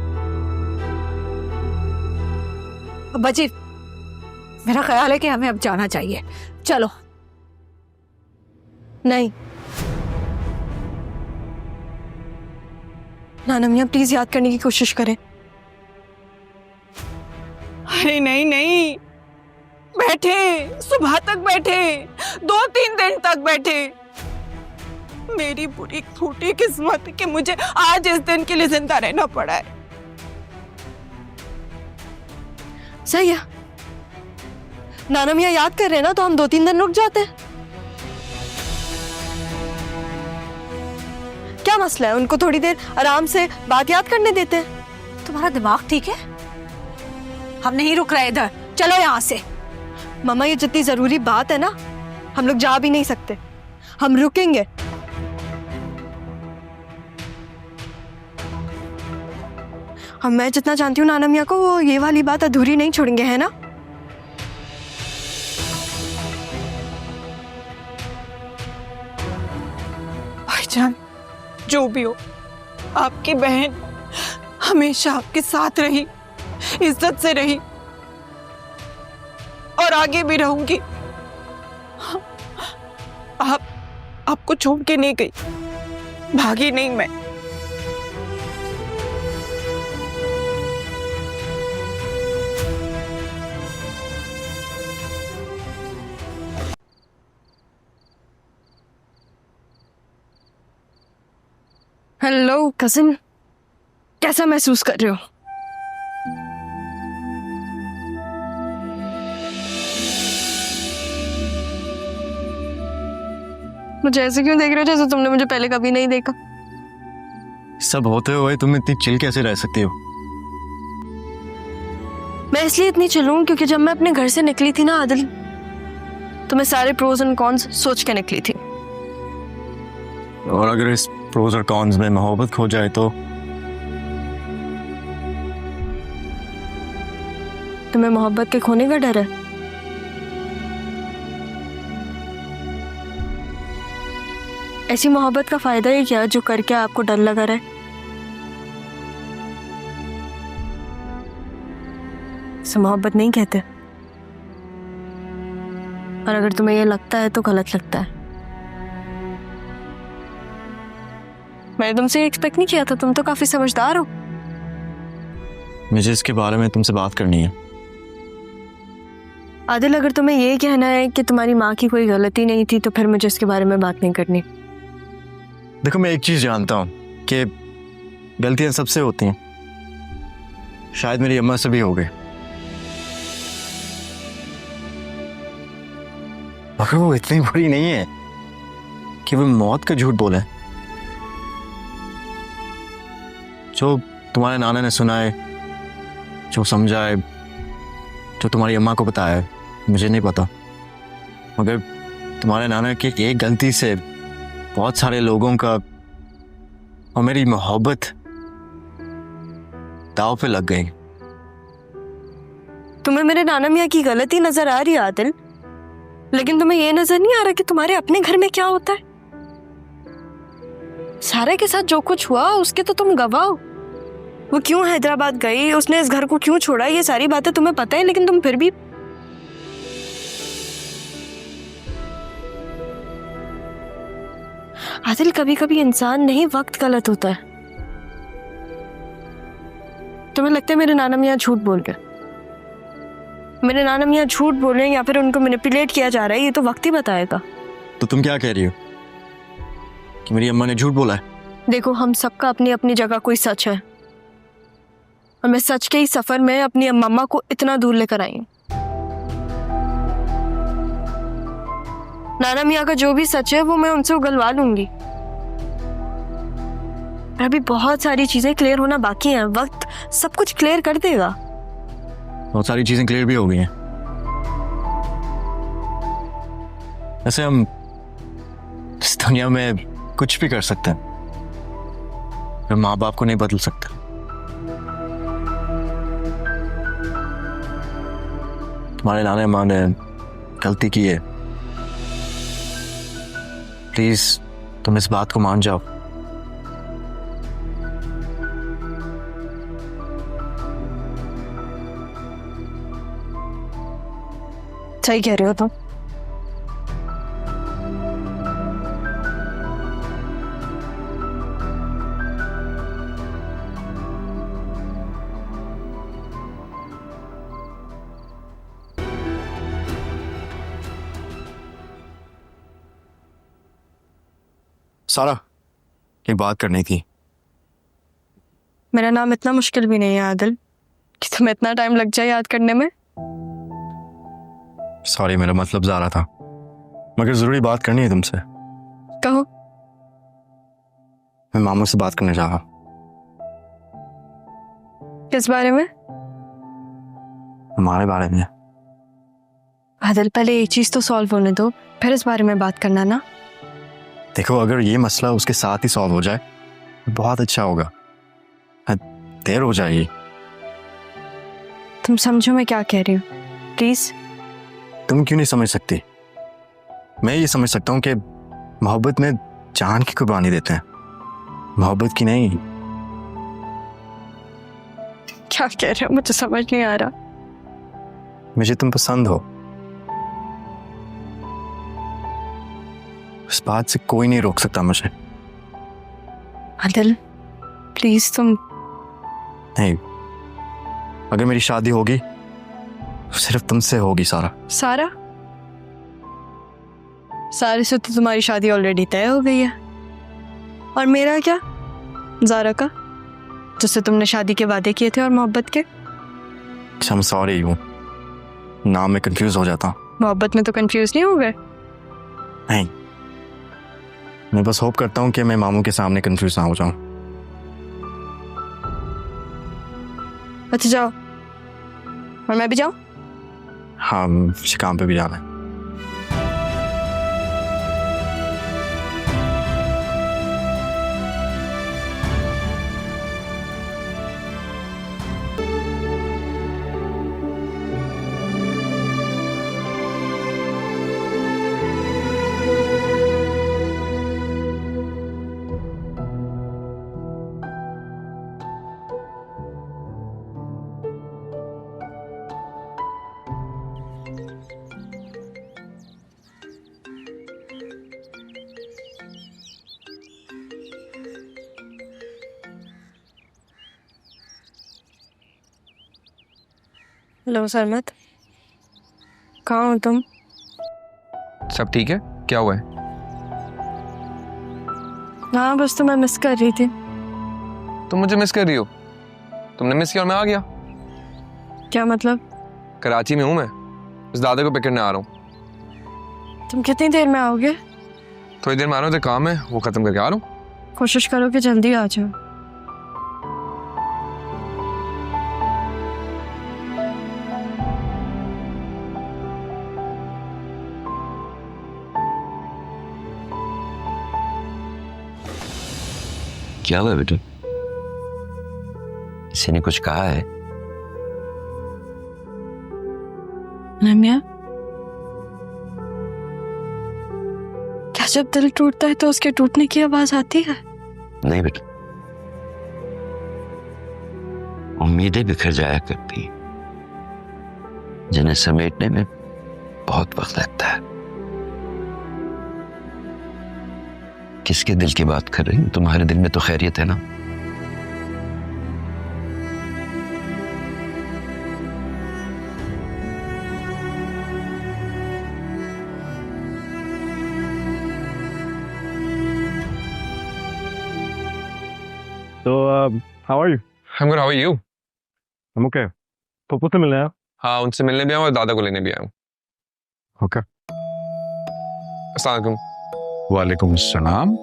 अब्बा जी, मेरा ख्याल है कि हमें अब जाना चाहिए, चलो। नहीं नाना मियाँ, प्लीज याद करने की कोशिश करें। अरे नहीं नहीं, बैठे, सुबह तक बैठे, 2-3 दिन तक बैठे। मेरी बुरी फूटी किस्मत कि मुझे आज इस दिन के लिए जिंदा रहना पड़ा है। सही है, नाना मियाँ याद कर रहे हैं ना, तो हम 2-3 दिन रुक जाते हैं। क्या मसला है, उनको थोड़ी देर आराम से बात याद करने देते हैं। तुम्हारा दिमाग ठीक है? हम नहीं रुक रहे इधर, चलो यहाँ से। मामा, ये जितनी जरूरी बात है ना, हम लोग जा भी नहीं सकते, हम रुकेंगे। मैं जितना जानती हूँ नाना मियाँ को, वो ये वाली बात अधूरी नहीं छोड़ेंगे, है ना? भाईजान, जो भी हो, आपकी बहन हमेशा आपके साथ रही, इज्जत से रही, और आगे भी रहूंगी। आपको छोड़ के नहीं गई, भागी नहीं मैं। हेलो कजिन, कैसा महसूस कर रहे हो? मुझे ऐसे क्यों देख रहे हो जैसे तुमने मुझे पहले कभी नहीं देखा? सब होते हुए तुम इतनी चिल कैसे रह सकती हो? मैं इसलिए इतनी चिल्लूं क्योंकि जब मैं अपने घर से निकली थी ना आदिल, तो मैं सारे प्रोज एंड कॉन्स सोच के निकली थी। और अगर इस प्रोज और कॉन्स में मोहब्बत खो जाए तो? तुम्हें मोहब्बत के खोने का डर है? ऐसी मोहब्बत का फायदा ही क्या जो करके आपको डर लगा रहे? इसे मोहब्बत नहीं कहते। और अगर तुम्हें ये लगता है तो गलत लगता है। मैंने तुमसे एक्सपेक्ट नहीं किया था, तुम तो काफी समझदार हो। मुझे इसके बारे में तुमसे बात करनी है। आदिल, अगर तुम्हें ये कहना है कि तुम्हारी माँ की कोई गलती नहीं थी तो फिर मुझे इसके बारे में बात नहीं करनी। देखो, मैं एक चीज जानता हूँ कि गलतियां सबसे होती हैं, शायद मेरी अम्मा से भी हो गई, मगर वो इतनी बुरी नहीं है कि वो मौत का झूठ बोले। जो तुम्हारे नाना ने सुना है, जो समझा है, जो तुम्हारी अम्मा को बताया है, मुझे नहीं पता, मगर तुम्हारे नाना की एक गलती से बहुत सारे लोगों का और मेरी मोहब्बत दांव पे लग गई। तुम्हें मेरे नाना मियाँ की गलती नजर आ रही है आदिल, लेकिन तुम्हें ये नजर नहीं आ रहा कि तुम्हारे अपने घर में क्या होता है? सारे के साथ जो कुछ हुआ उसके तो तुम गवाह हो। वो क्यों हैदराबाद गई, उसने इस घर को क्यों छोड़ा, ये सारी बातें तुम्हें पता है, लेकिन तुम फिर भी आदिल, कभी कभी इंसान नहीं, वक्त गलत होता है। तुम्हें लगता है मेरे नाना मियाँ झूठ बोल रहे? मेरे नाना मियाँ झूठ बोल रहे हैं या फिर उनको मैनिपुलेट किया जा रहा है, ये तो वक्त ही बताएगा। तो तुम क्या कह रही हो कि मेरी अम्मा ने झूठ बोला है? देखो, हम सबका अपनी अपनी जगह कोई सच है, और मैं सच के ही सफर में अपनी अम्मा को इतना दूर लेकर आई हूँ। नाना मियाँ का जो भी सच है वो मैं उनसे उगलवा लूंगी। अभी बहुत सारी चीजें क्लियर होना बाकी हैं, वक्त सब कुछ क्लियर कर देगा। बहुत सारी चीजें क्लियर भी हो गई हैं। ऐसे हम इस दुनिया में कुछ भी कर सकते हैं, पर माँ बाप को नहीं बदल सकते। तुम्हारे नाना माँ ने गलती की है, प्लीज तुम इस बात को मान जाओ। सही कह रहे हो तुम। सारा, एक बात करनी थी। मेरा नाम इतना मुश्किल भी नहीं है आदिल कि तुम्हें इतना टाइम लग जाए याद करने में। सॉरी, मेरा मतलब ज़ारा था, मगर जरूरी बात करनी है तुमसे। कहो। मैं मामू से बात करने जा रहा हूँ। किस बारे में? हमारे बारे में। आदिल, पहले एक चीज तो सॉल्व होने दो, फिर इस बारे में बात करना ना। देखो, अगर ये मसला उसके साथ ही सॉल्व हो जाए तो बहुत अच्छा होगा। देर हो जाएगी। तुम समझो मैं क्या कह रही हूँ, प्लीज। तुम क्यों नहीं समझ सकती? मैं ये समझ सकता हूँ कि मोहब्बत में जान की कुर्बानी देते हैं, मोहब्बत की नहीं। क्या कह रहे हो, मुझे समझ नहीं आ रहा। मुझे तुम पसंद हो, इस बात से कोई नहीं रोक सकता मुझे। आदिल, प्लीज तुम। नहीं, अगर मेरी शादी होगी तो सिर्फ तुमसे होगी। सारा सारे से तो तुम्हारी शादी ऑलरेडी तय हो गई है, और मेरा क्या, ज़ारा का, जिससे तुमने शादी के वादे किए थे और मोहब्बत के। I'm सॉरी, हूँ नाम में कंफ्यूज हो जाता हूँ। मोहब्बत में तो कंफ्यूज नहीं हो गए? नहीं, मैं बस होप करता हूँ कि मैं मामू के सामने कंफ्यूज ना हो जाऊं। अच्छा जाओ, और मैं भी जाऊँ? हाँ, मुझे काम पे भी जाना है। हेलो सरमत, कहाँ हो तुम? सब ठीक है? क्या हुआ है? हाँ, बस तुम्हें मिस कर रही थी। तुम मुझे मिस कर रही हो? तुमने मिस किया और मैं आ गया। क्या मतलब? कराची में हूँ मैं, इस दादा को पिक करने आ रहा हूँ। तुम कितनी देर में आओगे? थोड़ी देर में आ रहा हूँ, तो काम है वो खत्म करके आ रहा हूँ। कोशिश करो कि जल्दी आ जाओ। क्या हुआ बेटा? किसी ने कुछ कहा है? रम्या, क्या जब दिल टूटता है तो उसके टूटने की आवाज आती है? नहीं बेटा, उम्मीदें बिखर जाया करती, जिन्हें समेटने में बहुत वक्त लगता है। किसके दिल की बात कर रही हूं? तुम्हारे दिल में तो खैरियत है ना? तो how are you? I'm good, how are you? I'm okay. Pappu से मिलने आया? हाँ, उनसे मिलने भी आया हूँ और दादा को लेने भी आया हूँ। ओके। अस्सलाम वालेकुम। वालेकुम सलाम।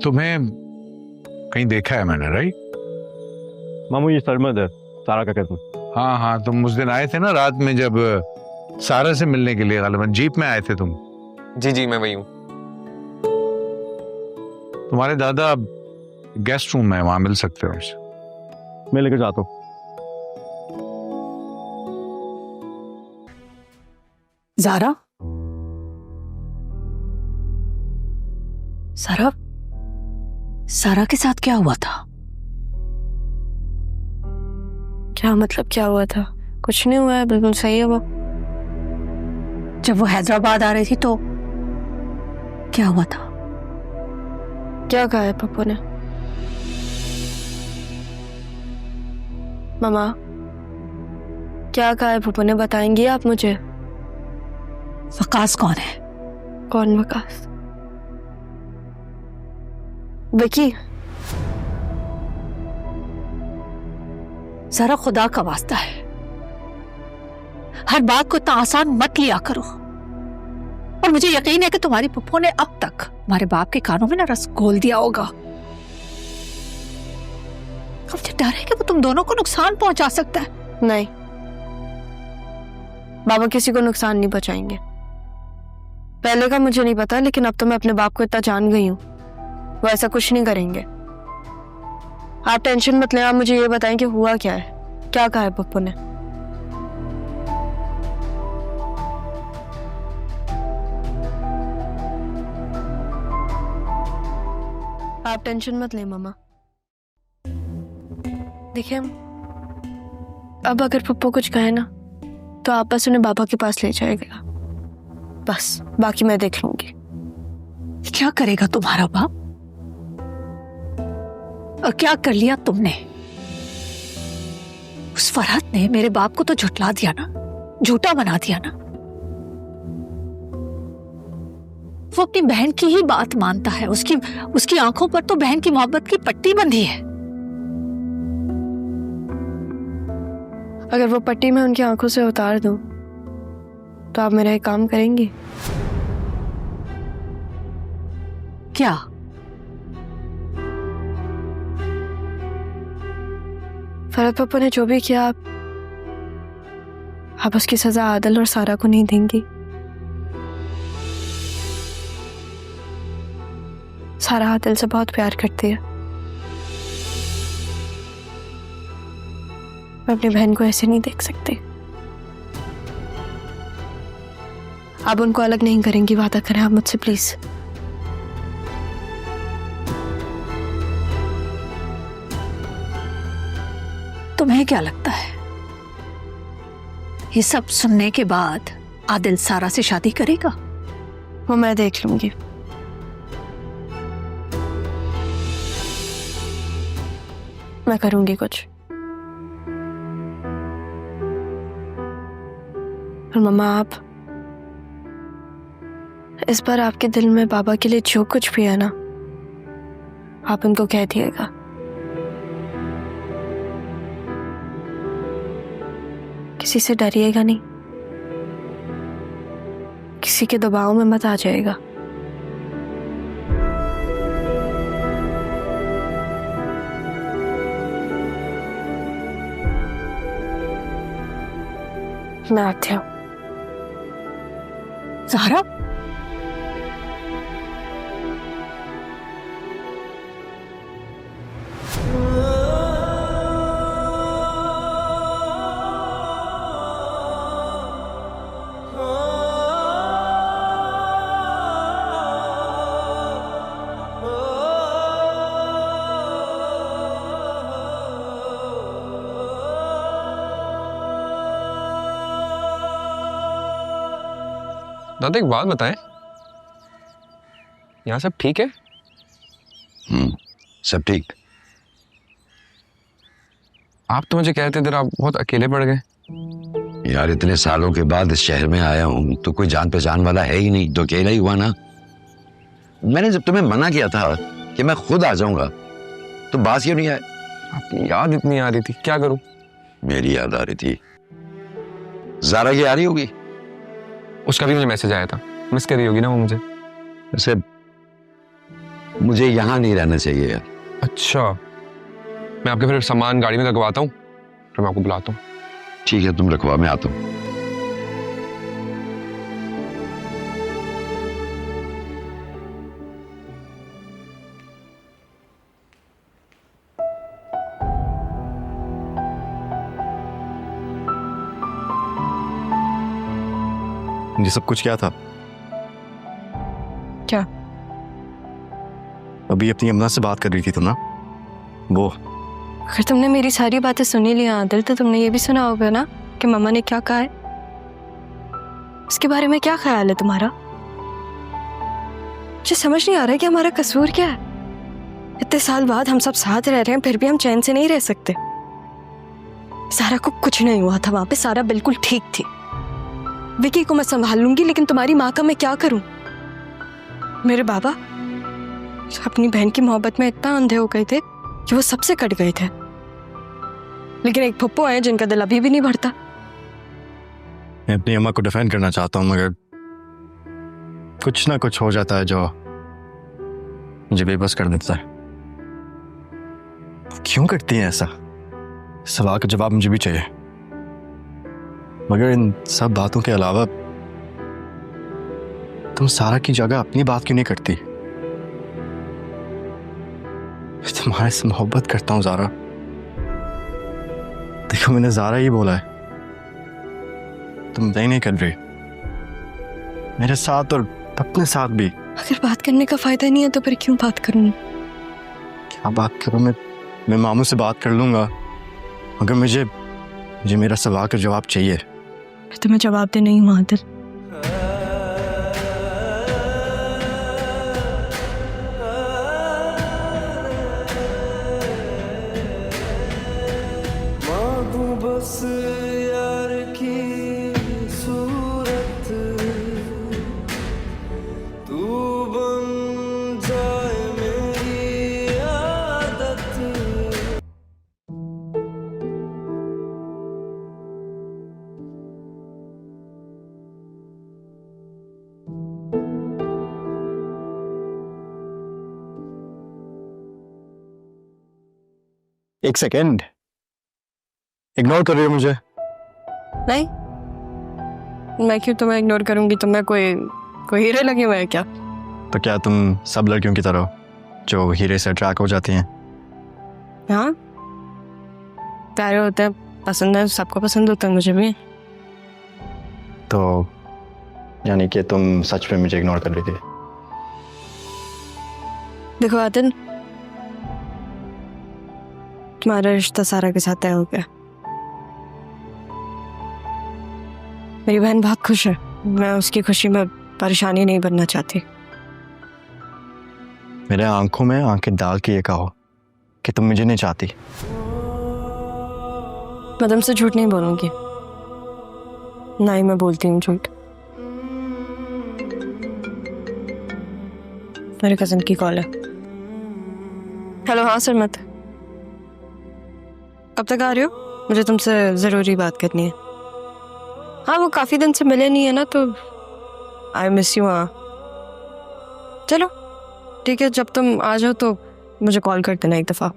तुम्हें कहीं देखा है मैंने, राइट? मामू, ये सरमद है, सारा का कहते हैं। हाँ हाँ, तुम उस दिन आए थे ना रात में, जब सारा से मिलने के लिए गालिबन जीप में आए थे तुम। जी जी, मैं वही हूँ। तुम्हारे दादा गेस्ट रूम में, वहां मिल सकते हो उनसे। मैं लेकर जाता हूँ। ज़ारा, सारा के साथ क्या हुआ था? क्या मतलब क्या हुआ था? कुछ नहीं हुआ है, बिल्कुल सही है वो। जब वो हैदराबाद आ रही थी तो क्या हुआ था? क्या कहा है पप्पू ने? मामा, क्या कहा है पप्पू ने? बताएंगी आप मुझे? वकास कौन है? कौन वकास? विकी। जरा खुदा का वास्ता है, हर बात को इतना आसान मत लिया करो। और मुझे यकीन है कि तुम्हारी पप्पू ने अब तक हमारे बाप के कानों में ना रस घोल दिया होगा। मुझे डर है कि वो तुम दोनों को नुकसान पहुंचा सकता है। नहीं, बाबा किसी को नुकसान नहीं पहुंचाएंगे। पहले का मुझे नहीं पता, लेकिन अब तो मैं अपने बाप को इतना जान गई हूं, वो ऐसा कुछ नहीं करेंगे। आप टेंशन मत लें, आप मुझे ये बताएं कि हुआ क्या है, क्या कहा है पप्पू ने? आप टेंशन मत लें मामा। देखिए, अब अगर पप्पू कुछ कहे ना तो आप बस उन्हें बाबा के पास ले जाएगा, बस बाकी मैं देख लूंगी। क्या करेगा तुम्हारा बाप? और क्या कर लिया तुमने? उस फरहत ने मेरे बाप को तो झुठला दिया ना, झूठा बना दिया ना। वो अपनी बहन की ही बात मानता है, उसकी आंखों पर तो बहन की मोहब्बत की पट्टी बंधी है। अगर वो पट्टी मैं उनकी आंखों से उतार दूं तो आप मेरा एक काम करेंगी? क्या? फरहत पप्पू ने जो भी किया आप उसकी सजा आदिल और सारा को नहीं देंगी। सारा आदिल से बहुत प्यार करती है। मैं अपनी बहन को ऐसे नहीं देख सकती। आप उनको अलग नहीं करेंगी, वादा करें आप मुझसे प्लीज। तुम्हें क्या लगता है ये सब सुनने के बाद आदिल सारा से शादी करेगा? वो मैं देख लूंगी। मैं करूंगी कुछ। और मम्मा आप इस बार आपके दिल में बाबा के लिए जो कुछ भी है ना, आप उनको कह दिएगा। किसी से डरिएगा नहीं, किसी के दबाव में मत आ जाएगा। मैं आती हूँ। ज़हरा, दादा एक बात बताएं, यहाँ सब ठीक है? सब ठीक। आप तो मुझे कहते थे आप बहुत अकेले पड़ गए। यार इतने सालों के बाद इस शहर में आया हूँ तो कोई जान पहचान वाला है ही नहीं, तो अकेला ही हुआ ना। मैंने जब तुम्हें मना किया था कि मैं खुद आ जाऊंगा तो बात क्यों नहीं आए? आपकी याद इतनी आ रही थी, क्या करूं? मेरी याद आ रही थी। ज़ारा की आ रही होगी। उसका भी मुझे मैसेज आया था, मिस कर रही होगी ना वो मुझे। वैसे मुझे यहाँ नहीं रहना चाहिए यार। अच्छा, मैं आपके फिर सामान गाड़ी में रखवाता हूँ, फिर मैं आपको बुलाता हूँ। ठीक है, तुम रखवा, मैं आता हूँ। ये सब कुछ क्या था? क्या? अभी अपनी अम्मा से बात कर रही थी तुम ना, वो। अगर तुमने मेरी सारी बातें सुनी ली आदिल, तो तुमने ये भी सुना होगा ना कि मम्मा ने क्या कहा है। इसके बारे में क्या ख्याल है तुम्हारा? मुझे समझ नहीं आ रहा है कि हमारा कसूर क्या है। इतने साल बाद हम सब साथ रह रहे हैं, फिर भी हम चैन से नहीं रह सकते। सारा को कुछ नहीं हुआ था वहां पे, सारा बिल्कुल ठीक थी। विकी को मैं संभाल लूंगी, लेकिन तुम्हारी माँ का मैं क्या करूं? मेरे बाबा अपनी बहन की मोहब्बत में इतना अंधे हो गए थे कि वो सबसे कट गए थे। लेकिन एक फुप्पो है जिनका दिल अभी भी नहीं भरता। मैं अपनी अम्मा को डिफेंड करना चाहता हूँ, मगर कुछ ना कुछ हो जाता है जो मुझे बेबस कर देता है। क्यों करती है ऐसा? सवाल का जवाब मुझे भी चाहिए। मगर इन सब बातों के अलावा तुम सारा की जगह अपनी बात क्यों नहीं करती? मैं तुम्हारे से मोहब्बत करता हूं ज़ारा। देखो मैंने ज़ारा ही बोला है, तुम नहीं कर रही मेरे साथ और अपने साथ भी। अगर बात करने का फायदा नहीं है तो फिर क्यों बात करूं? क्या बात करूं? मैं मामू से बात कर लूंगा, मगर मुझे मेरा सवाल का जवाब चाहिए। मैं तुम्हें जवाब दे नहीं हूं आदिल। बस यार की सूरत तू बन जाए मेरी आदत। एक सेकेंड, इग्नोर कर रही हो मुझे? नहीं, मैं क्यों तुम्हें इग्नोर करूंगी? तुम्हें कोई हीरे लगे हुए हैं क्या? तो क्या तुम सब लड़कियों की तरह हो जो हीरे से अट्रैक्ट हो जाती हैं? हाँ, प्यारे होते हैं, पसंद है, सबको पसंद होता है, मुझे भी। तो यानी कि तुम सच में मुझे इग्नोर कर रही थी? देखो आदिल, तुम्हारा रिश्ता सारा के साथ तय हो गया। मेरी बहन बहुत खुश है, मैं उसकी खुशी में परेशानी नहीं बनना चाहती। मेरे आंखों में आंखें डाल के ये कहो कि तुम मुझे नहीं चाहती। मैं तुमसे झूठ नहीं बोलूंगी, ना ही मैं बोलती हूँ झूठ। मेरे कजन की कॉल है। हेलो, हाँ सरमत, कब तक आ रहे हो? मुझे तुमसे ज़रूरी बात करनी है। हाँ, वो काफ़ी दिन से मिले नहीं है ना, तो आई मिस यू। हाँ चलो ठीक है, जब तुम आ जाओ तो मुझे कॉल कर देना एक दफ़ा।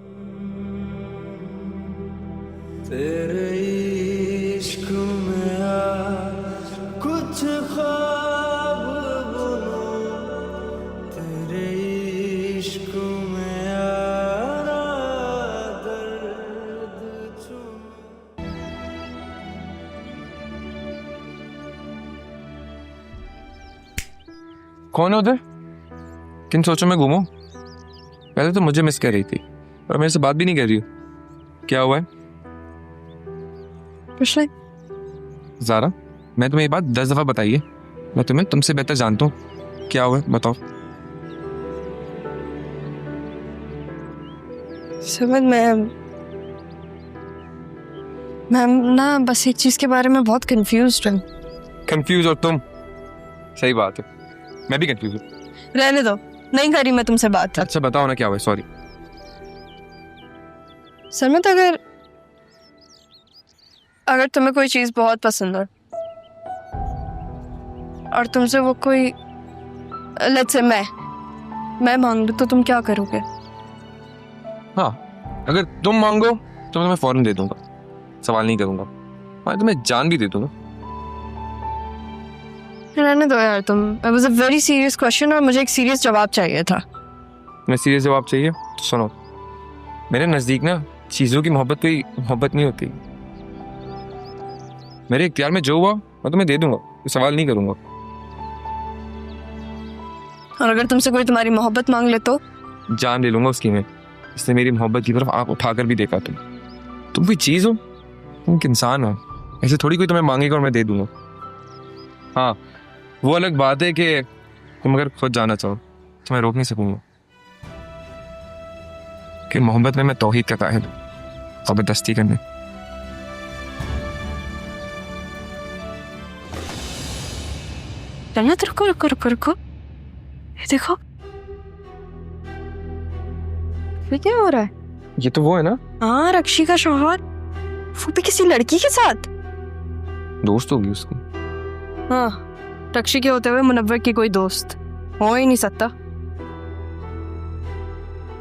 तेरे इश्क में आज कुछ ख्वाब बुनूं, तेरे इश्क में आना दर्द चुनूं। कौन है उधर? किन सोचों में घूमो? पहले तो मुझे मिस कर रही थी और मेरे से बात भी नहीं कर रही हो। क्या हुआ है? कुछ नहीं। ज़ारा, मैं तुम्हें ये बात 10 दफ़ा बताई है, मैं तुम्हें तुमसे बेहतर जानता हूँ। क्या हुआ है बताओ। समझ, मैं ना बस एक चीज़ के बारे में बहुत कंफ्यूज्ड हूँ। कंफ्यूज और तुम? सही बात है, मैं भी कंफ्यूज हूँ। रहने दो, नहीं करी मैं तुमसे बात। अच्छा बताओ ना, क्या हुआ है? सॉरी सरमत, अगर तुम्हें कोई चीज़ बहुत पसंद है और तुमसे वो कोई, लेट्स से मैं मांग लूं, तो तुम क्या करोगे? हाँ, अगर तुम मांगो तो मैं तुम्हें फौरन दे दूंगा, सवाल नहीं करूंगा। मैं तुम्हें जान भी दे दूंगा। रहने दो यार तुम। It was a very serious question और मुझे एक सीरियस जवाब चाहिए था। मैं सीरियस जवाब चाहिए तो सुनो, मेरे नज़दीक ना चीज़ों की मोहब्बत कोई मोहब्बत नहीं होती। मेरे इख्तियार में जो हुआ मैं तुम्हें दे दूंगा, सवाल नहीं करूंगा। और अगर तुमसे कोई तुम्हारी मोहब्बत मांग ले तो? जान ले लूंगा उसकी मैं। इसने मेरी मोहब्बत की तरफ आंख उठाकर भी देखा। तुम कोई चीज़ हो, तुम एक इंसान हो, ऐसे थोड़ी कोई तुम्हें मांगेगा और मैं दे दूंगा। हाँ, वो अलग बात है कि तुम अगर खुद जाना चाहो तो मैं रोक नहीं सकूंगा, कि मोहब्बत में मैं तौहीद का काहिल हूं, ज़बरदस्ती करने। जन्नत, रुको रुको रुको रुको, ये देखो, ये क्या हो रहा है? ये तो वो है ना? हाँ, रक्षी का शौहर, वो भी किसी लड़की के साथ। दोस्त होगी उसकी। हाँ, रक्षी के होते हुए मुनव्वर की कोई दोस्त हो ही नहीं सकता।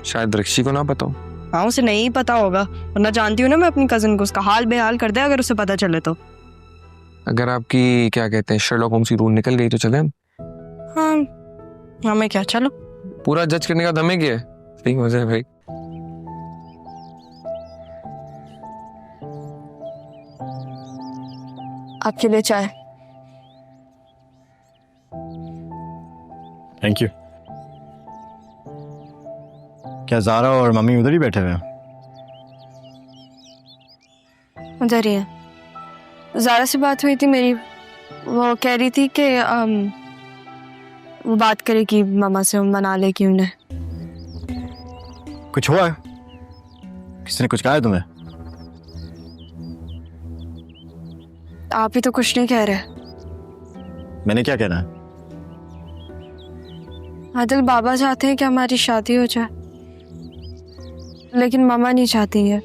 शायद रक्षी को ना पता हो। हाँ, उसे नहीं पता होगा, वरना जानती हूँ ना मैं अपनी कजन को, उसका हाल बेहाल कर दे अगर उसे पता चले तो। अगर आपकी क्या कहते हैं शर्लॉक होम्स की रूल निकल गई तो चले हम। हाँ, हमें क्या, चलो। पूरा जज करने का दमे क्या है? सही मजा है भाई। आपके लिए चाय। Thank you. क्या ज़ारा और मम्मी उधर ही बैठे हुए हैं? उधर ही है। ज़ारा से बात हुई थी मेरी, वो कह रही थी कि वो बात करेगी मामा से, मना लेगी उन्हें। कुछ हुआ है? किसी ने कुछ कहा है तुम्हें? आप ही तो कुछ नहीं कह रहे। मैंने क्या कहना है? आदिल, बाबा चाहते हैं कि हमारी शादी हो जाए, लेकिन मामा नहीं चाहती है।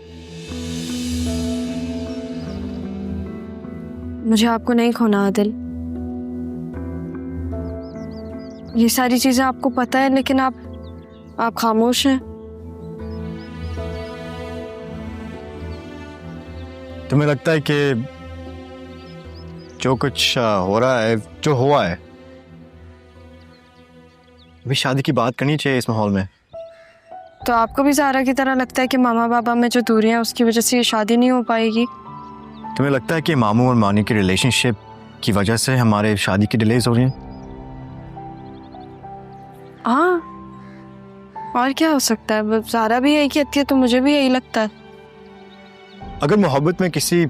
मुझे आपको नहीं खोना आदिल। ये सारी चीजें आपको पता है, लेकिन आप खामोश हैं। तुम्हें लगता है कि जो कुछ हो रहा है, जो हुआ है, अभी शादी की बात करनी चाहिए इस माहौल में? तो आपको भी ज़ारा की तरह लगता है कि मामा बाबा में जो दूरी है उसकी वजह से ये शादी नहीं हो पाएगी? तुम्हें लगता है कि मामू और मानी की रिलेशनशिप की वजह से हमारे शादी की डिलेज हो रही है? हाँ, और क्या हो सकता है? ज़ारा भी यही कहती है तो मुझे भी यही लगता है। अगर मोहब्बत में किसी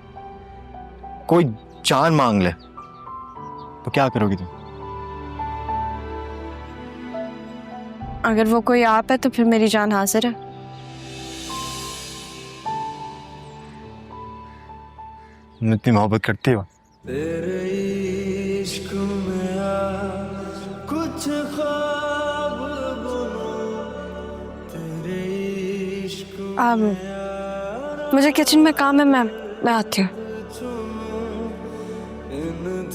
कोई जान मांग ले तो क्या करोगी तुम? अगर वो कोई आप है तो फिर मेरी जान हाजिर है। तुम इतनी मोहब्बत करती हो? तेरे इश्क में आज कुछ ख्वाब बुनूं, तेरे इश्क मुझे किचन में काम है, मैं आती हूँ। इन